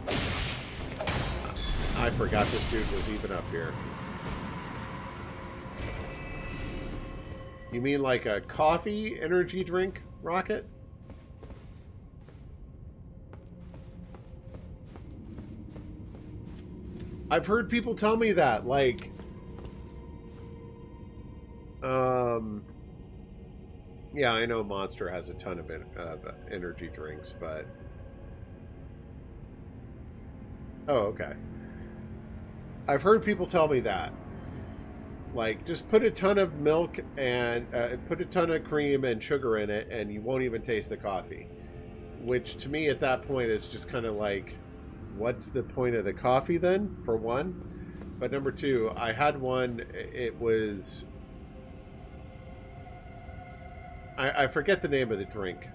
I forgot this dude was even up here. You mean like a coffee energy drink rocket? I've heard people tell me that, like, yeah, I know Monster has a ton of energy drinks, but, oh, okay. I've heard people tell me that, like, just put a ton of milk and put a ton of cream and sugar in it, and you won't even taste the coffee. Which, to me, at that point, is just kind of like, what's the point of the coffee then, for one? But number two, I had one. It was I forget the name of the drink,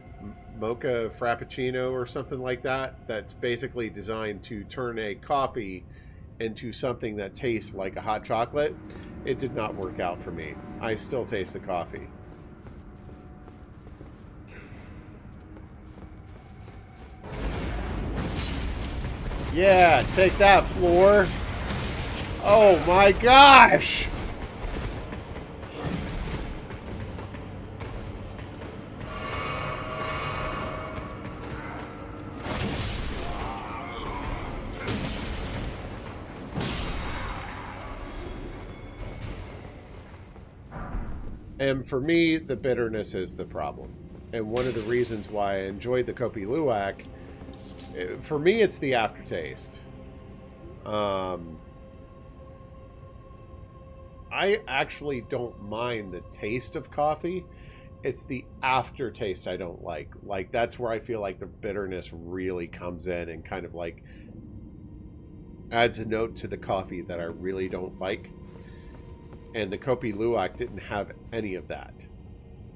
mocha frappuccino or something like that. That's basically designed to turn a coffee into something that tastes like a hot chocolate. It did not work out for me. I still taste the coffee. Yeah, take that, floor. Oh my gosh! And for me, the bitterness is the problem. And one of the reasons why I enjoyed the Kopi Luwak, for me, it's the aftertaste. I actually don't mind the taste of coffee. It's the aftertaste I don't like. Like, that's where I feel like the bitterness really comes in and kind of like adds a note to the coffee that I really don't like. And the Kopi Luwak didn't have any of that.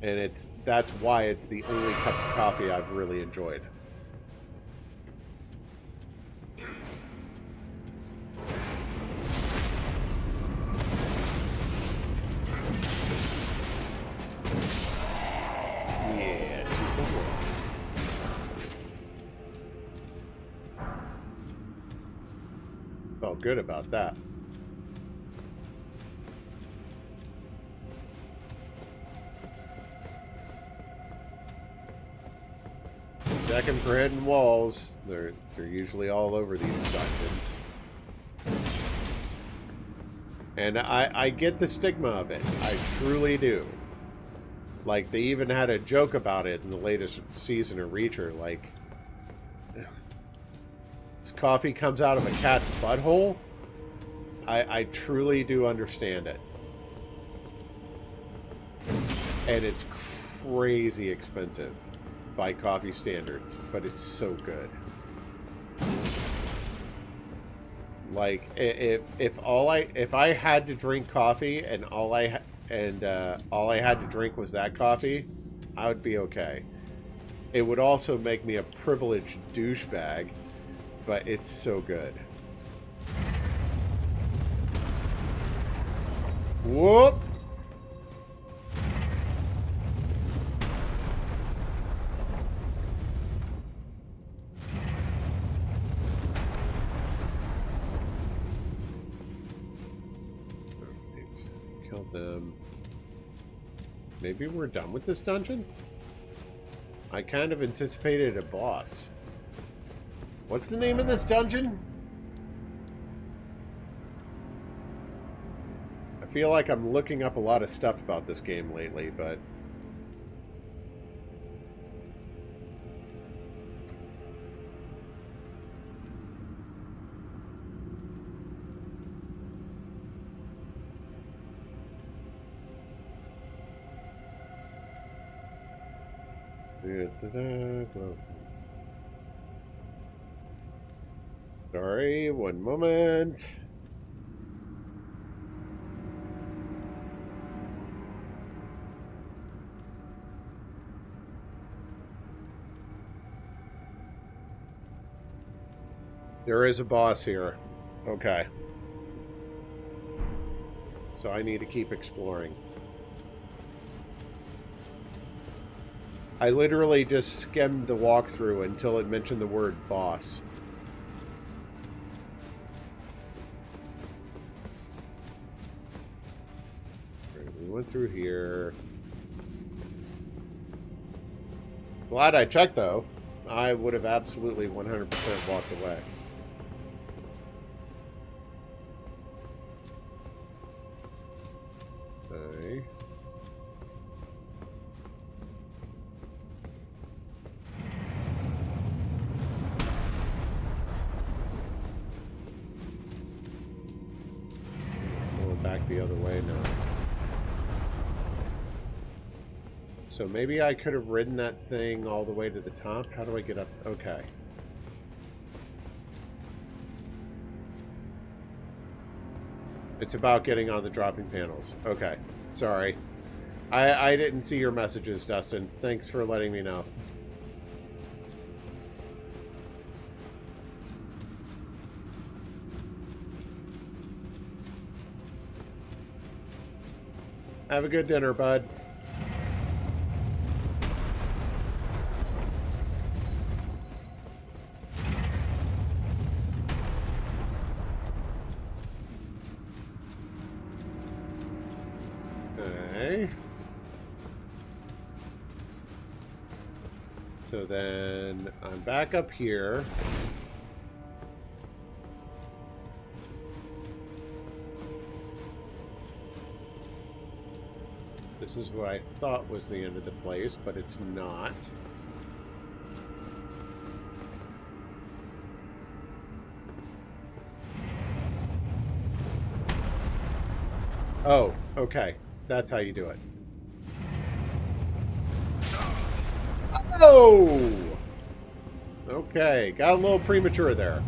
And that's why it's the only cup of coffee I've really enjoyed. Yeah, 2-4. Felt good about that. Checking for hidden walls. They're usually all over these dungeons. And I get the stigma of it. I truly do. Like, they even had a joke about it in the latest season of Reacher. Like, this coffee comes out of a cat's butthole? I truly do understand it. And it's crazy expensive by coffee standards, but it's so good. Like, if I had to drink coffee and all I had to drink was that coffee, I would be okay. It would also make me a privileged douchebag, but it's so good. Whoop! Killed them. Maybe we're done with this dungeon? I kind of anticipated a boss. What's the name of this dungeon? I feel like I'm looking up a lot of stuff about this game lately, but... Sorry, one moment. There is a boss here. Okay. So I need to keep exploring. I literally just skimmed the walkthrough until it mentioned the word boss. Right, we went through here. Glad I checked, though. I would have absolutely 100% walked away. Okay. Back the other way now. So maybe I could have ridden that thing all the way to the top. How do I get up? Okay. It's about getting on the dropping panels. Okay. Sorry. I didn't see your messages, Dustin. Thanks for letting me know. Have a good dinner, bud. Okay. So then I'm back up here. This is what I thought was the end of the place, but it's not. Oh, okay. That's how you do it. Oh! Okay, got a little premature there.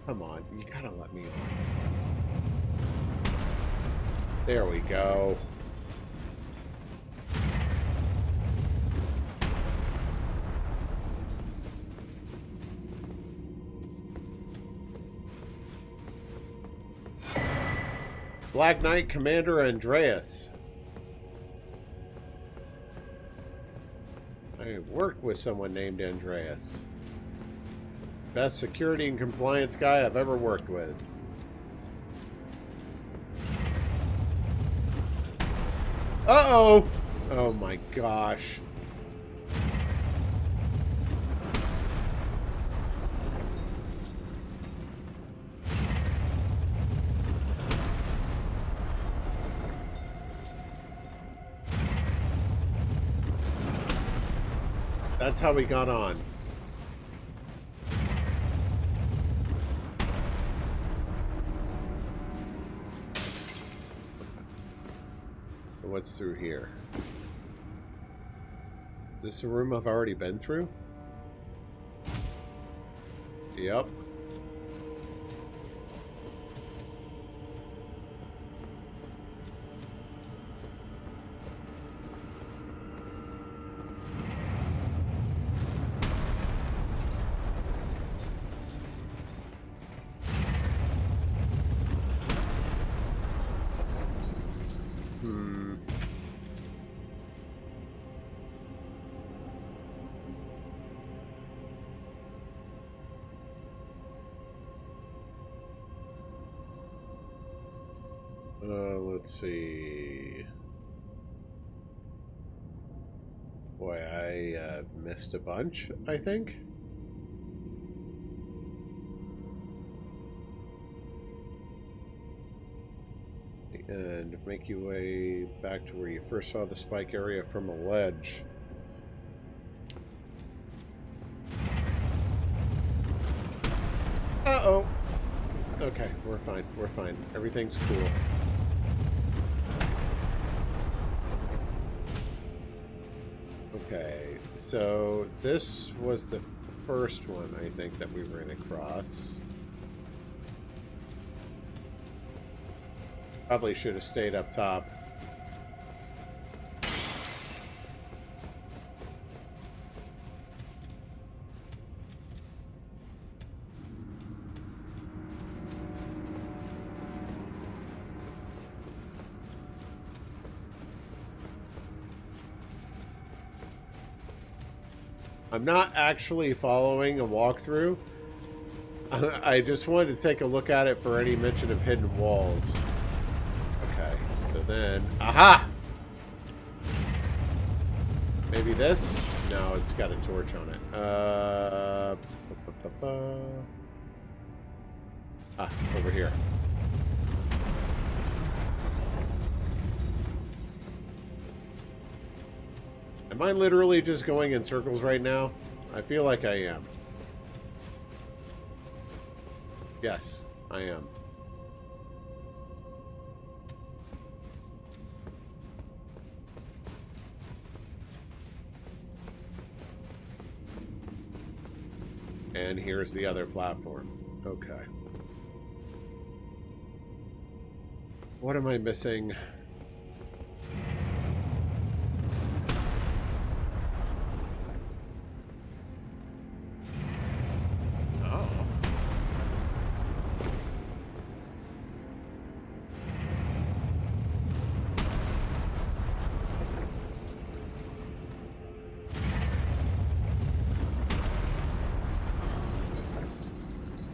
Come on, you gotta let me on. There we go. Black Knight Commander Andreas. I worked with someone named Andreas. Best security and compliance guy I've ever worked with. Uh-oh! Oh my gosh. That's how we got on. So what's through here? Is this a room I've already been through? Yep. Let's see. Boy, I missed a bunch, I think. And make your way back to where you first saw the spike area from a ledge. Uh-oh. Okay, we're fine. We're fine. Everything's cool. Okay, so this was the first one, I think, that we ran across. Probably should have stayed up top. I'm not actually following a walkthrough. I just wanted to take a look at it for any mention of hidden walls. Okay, so then... Aha! Maybe this? No, it's got a torch on it. Over here. Am I literally just going in circles right now? I feel like I am. Yes, I am. And here's the other platform. Okay. What am I missing? Oh.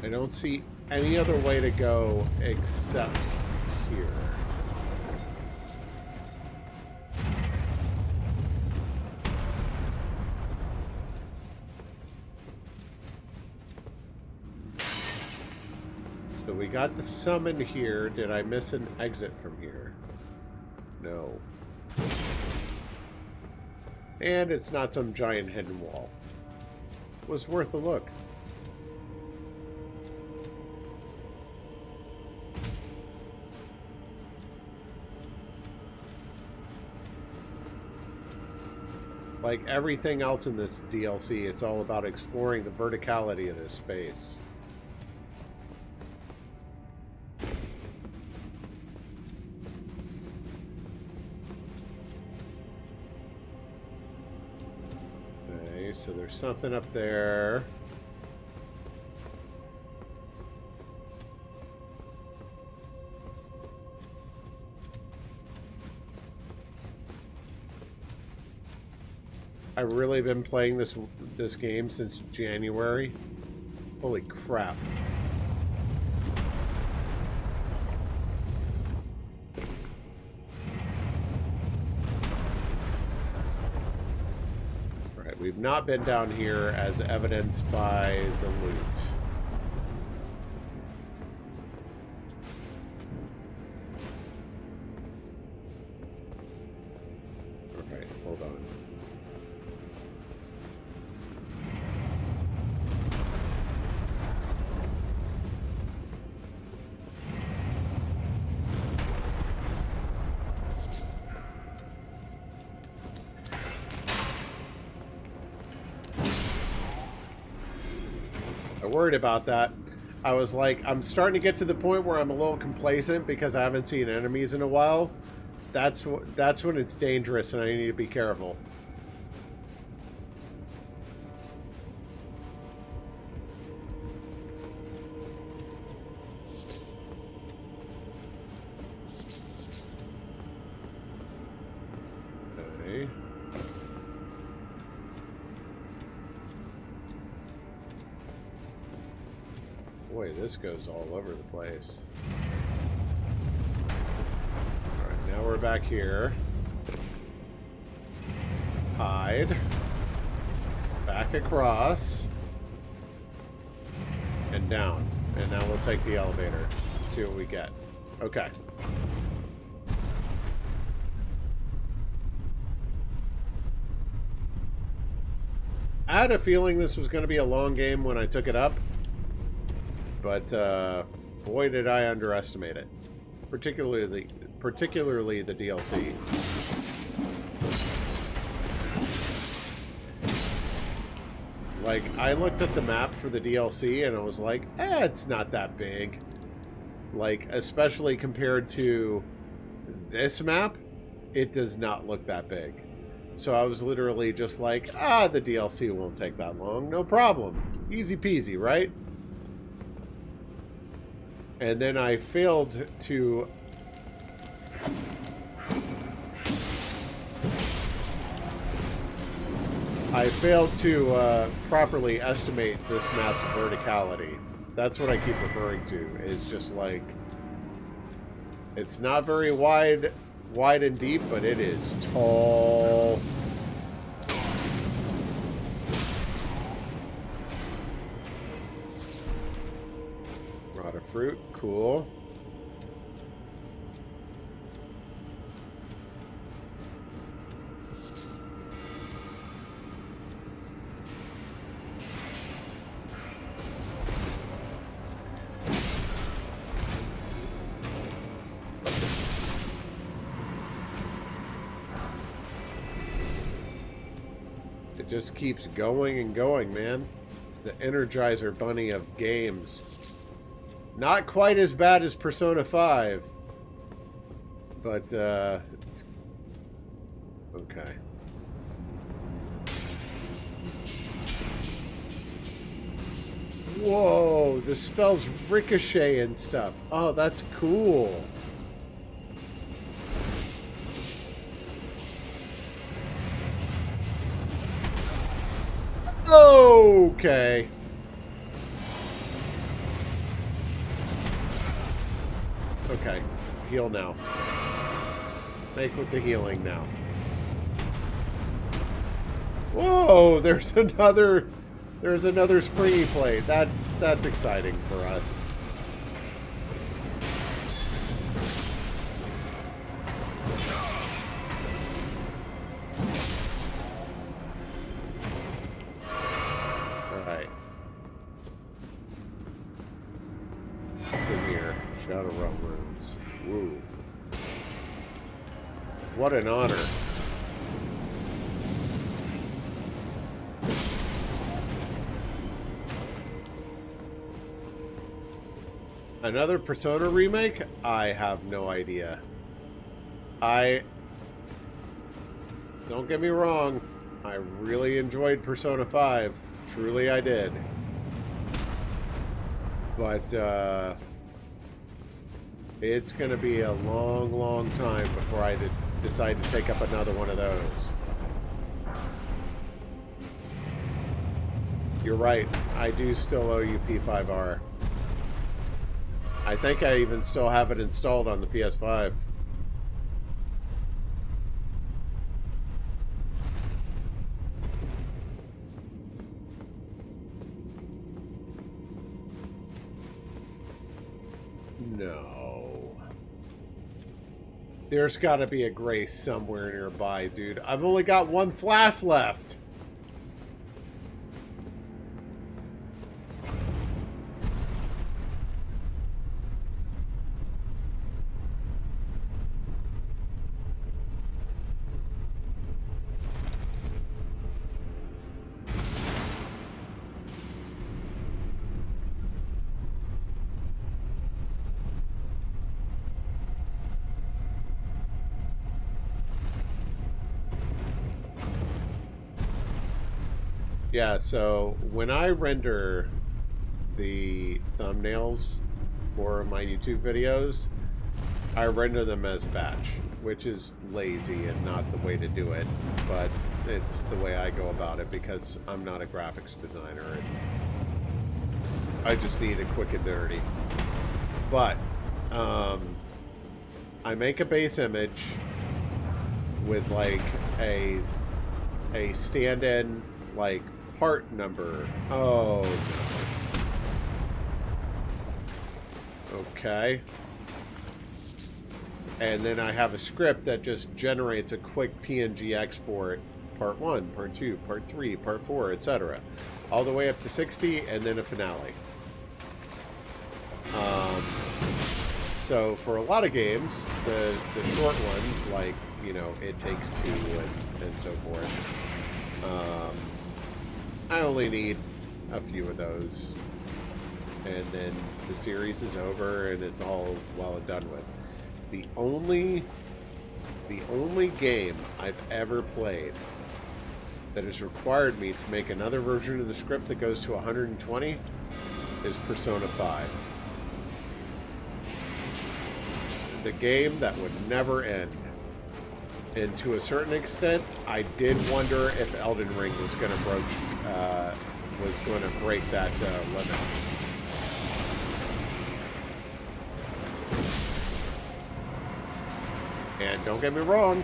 I don't see any other way to go except here. So we got the summon here. Did I miss an exit from here? No. And it's not some giant hidden wall. It was worth a look. Like everything else in this DLC, it's all about exploring the verticality of this space. Okay, so there's something up there. I've really been playing this game since January. Holy crap. Alright, we've not been down here as evidenced by the loot. Alright, hold on. Worried about that. I was like, I'm starting to get to the point where I'm a little complacent because I haven't seen enemies in a while. That's when it's dangerous and I need to be careful. Okay. Boy, this goes all over the place. Alright, now we're back here. Hide. Back across. And down. And now we'll take the elevator. Let's see what we get. Okay. I had a feeling this was going to be a long game when I took it up. But boy, did I underestimate it. Particularly the DLC. Like, I looked at the map for the DLC and I was like, it's not that big. Like, especially compared to this map, it does not look that big. So I was literally just like, the DLC won't take that long, no problem. Easy peasy, right? And then I failed to properly estimate this map's verticality. That's what I keep referring to, is just like, it's not very wide and deep, but it is tall. Rod of fruit, cool. It just keeps going and going, man. It's the Energizer Bunny of games. Not quite as bad as Persona 5, But, it's... Okay. Whoa, the spells ricochet and stuff. Oh, that's cool. Okay. Okay. Heal now. Make with the healing now. Whoa, there's another springy plate. That's exciting for us. Alright. What's in here? Shadow Realm runes. Woo. What an honor. Another Persona remake? I have no idea. Don't get me wrong, I really enjoyed Persona 5. Truly I did. But, it's gonna be a long, long time before I decide to take up another one of those. You're right, I do still owe you P5R. I think I even still have it installed on the PS5. No. There's got to be a Grace somewhere nearby, dude. I've only got one flask left. Yeah, so when I render the thumbnails for my YouTube videos, I render them as batch, which is lazy and not the way to do it, but it's the way I go about it because I'm not a graphics designer and I just need it quick and dirty. But I make a base image with like a stand-in like part number. Oh no. Okay. And then I have a script that just generates a quick PNG export, part 1, part 2, part 3, part 4, etc. All the way up to 60 and then a finale. So for a lot of games, the short ones like, you know, It Takes Two and so forth, I only need a few of those, and then the series is over and it's all well and done with. The only game I've ever played that has required me to make another version of the script that goes to 120 is Persona 5. The game that would never end. And to a certain extent, I did wonder if Elden Ring was going to break that limit. And don't get me wrong,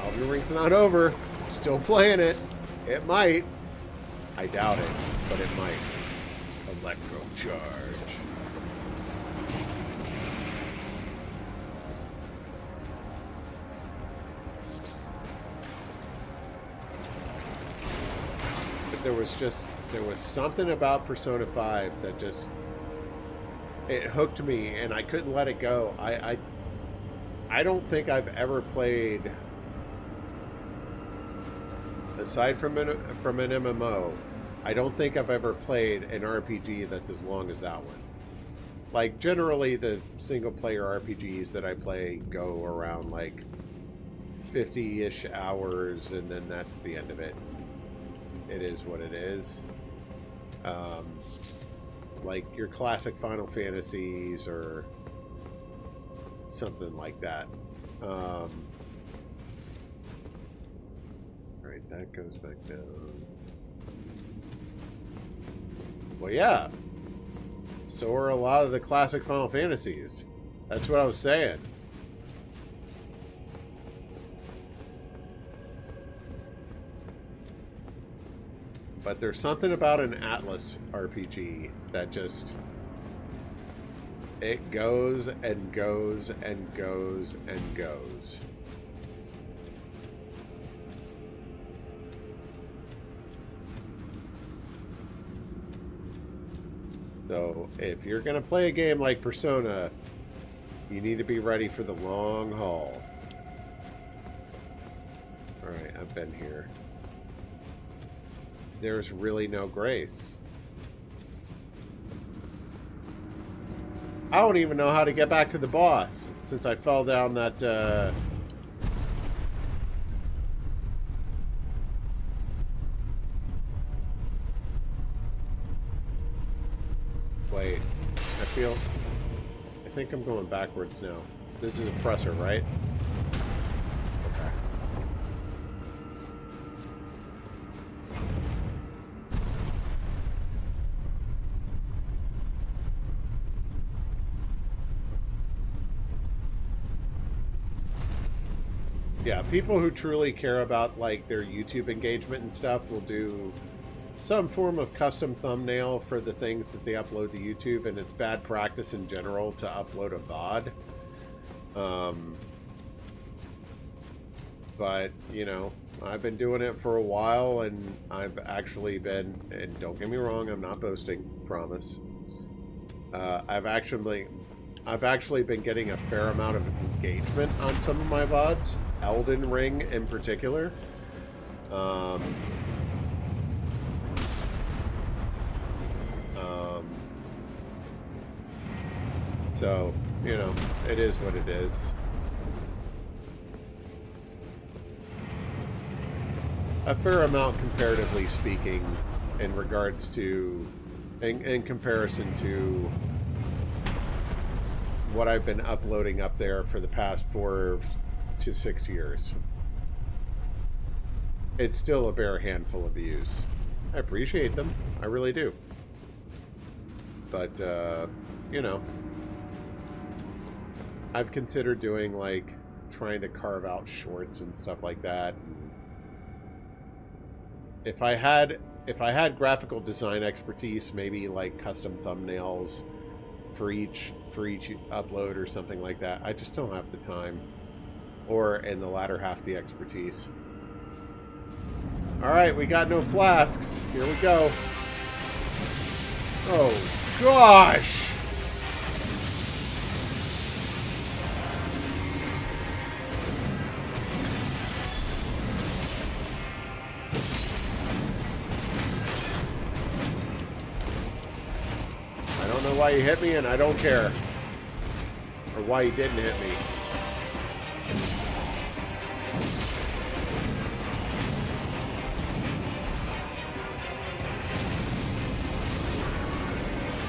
Elden Ring's not over. I'm still playing it. It might. I doubt it, but it might. Electrocharge. There was something about Persona 5 that just, it hooked me and I couldn't let it go. I don't think I've ever played, aside from an MMO, I don't think I've ever played an RPG that's as long as that one. like, generally the single-player RPGs that I play go around, like, 50-ish hours, and then that's the end of it. It is what it is. Like your classic Final Fantasies or something like that. Alright, that goes back down. Well, yeah. So are a lot of the classic Final Fantasies. That's what I was saying. But there's something about an Atlas RPG that just... it goes and goes and goes and goes. So, if you're going to play a game like Persona, you need to be ready for the long haul. Alright, I've been here. There's really no grace. I don't even know how to get back to the boss since I fell down that, Wait, I think I'm going backwards now. This is a presser, right? Okay. Yeah, people who truly care about, like, their YouTube engagement and stuff will do some form of custom thumbnail for the things that they upload to YouTube, and it's bad practice in general to upload a VOD. But, you know, I've been doing it for a while, and I've actually been, and don't get me wrong, I'm not boasting, promise. I've actually been getting a fair amount of engagement on some of my VODs, Elden Ring in particular. So, you know, it is what it is. A fair amount, comparatively speaking, in regards to, in comparison to what I've been uploading up there for the past 4 to 6 years. It's still a bare handful of views. I appreciate them. I really do. But, you know, I've considered doing, like, trying to carve out shorts and stuff like that. And if I had graphical design expertise, maybe like custom thumbnails for each upload or something like that. I just don't have the time, or in the latter half, the expertise. All right, we got no flasks. Here we go. Oh gosh. Why you hit me, and I don't care. Or why you didn't hit me.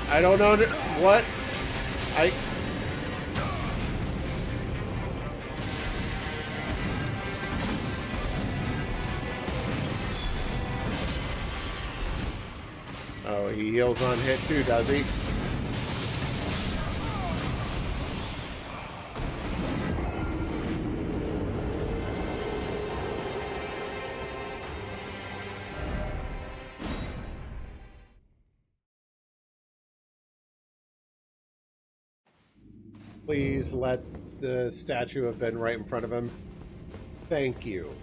I don't know what Oh, he heals on hit too, does he? Please let the statue have been right in front of him. Thank you.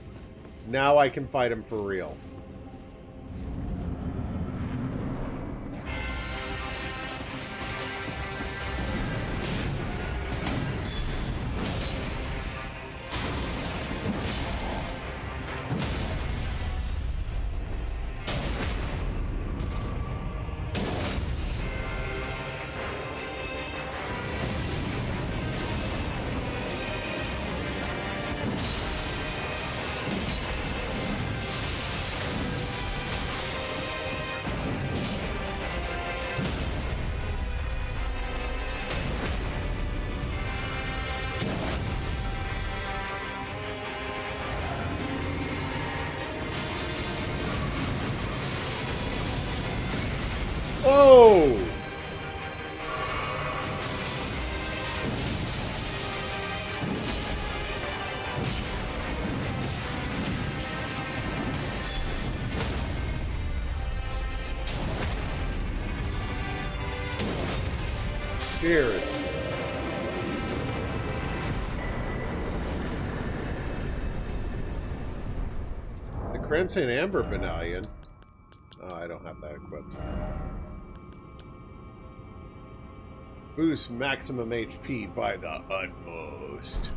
Now I can fight him for real. Whoa! Cheers. The Crimson Amber Medallion. Oh, I don't have that equipped. Boost maximum HP by the utmost.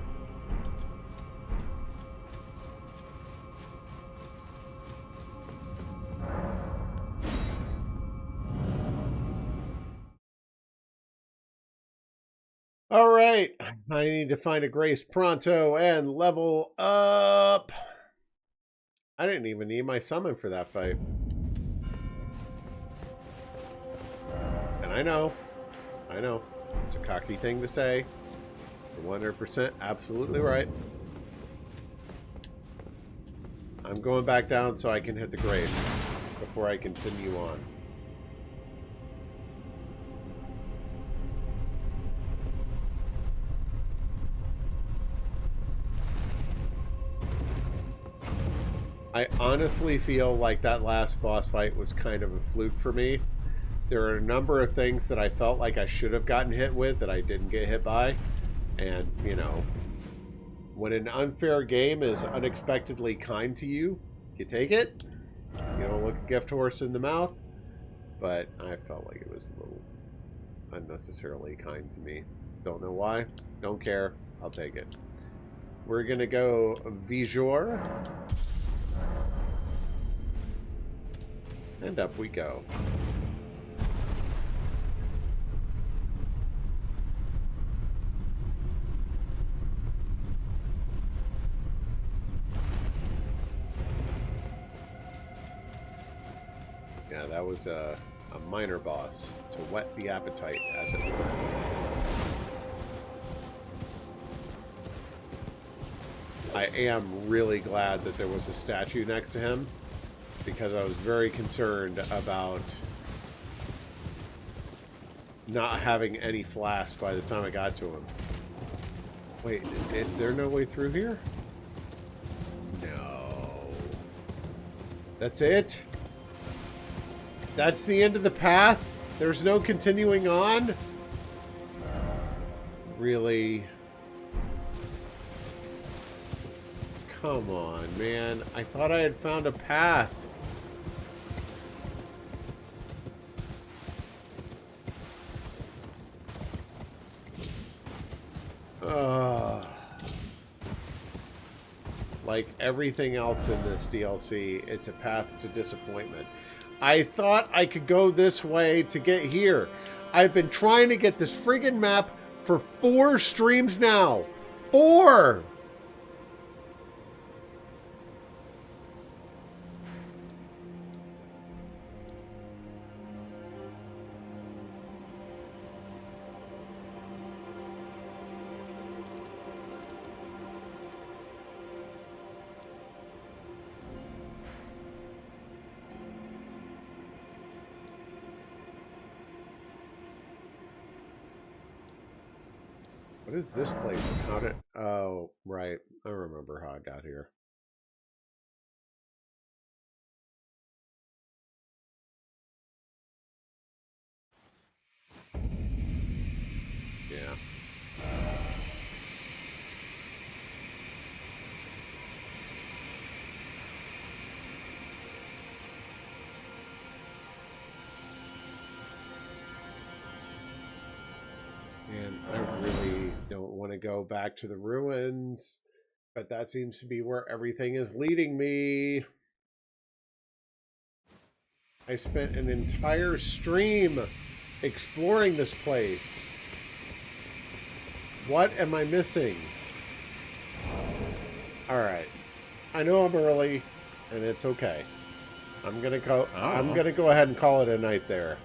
All right, I need to find a Grace pronto and level up. I didn't even need my summon for that fight. And I know, it's a cocky thing to say. You're 100% absolutely right. I'm going back down so I can hit the Grace before I continue on. I honestly feel like that last boss fight was kind of a fluke for me. There are a number of things that I felt like I should have gotten hit with that I didn't get hit by. And, you know, when an unfair game is unexpectedly kind to you, you take it. You don't look a gift horse in the mouth. But I felt like it was a little unnecessarily kind to me. Don't know why. Don't care. I'll take it. We're going to go Vijor. And up we go. Yeah, that was a minor boss to whet the appetite, as it were. I am really glad that there was a statue next to him, because I was very concerned about not having any flask by the time I got to him. Wait, is there no way through here? No. That's it? That's the end of the path? There's no continuing on? Really? Come on, man. I thought I had found a path. Like everything else in this DLC, it's a path to disappointment. I thought I could go this way to get here. I've been trying to get this friggin' map for 4 streams now. 4! What is this place? How did... Oh, right. I remember how I got here. Yeah. And I really don't want to go back to the ruins, but that seems to be where everything is leading me. I spent an entire stream exploring this place. What am I missing? Alright. I know I'm early, and it's okay. I'm gonna go ahead and call it a night there.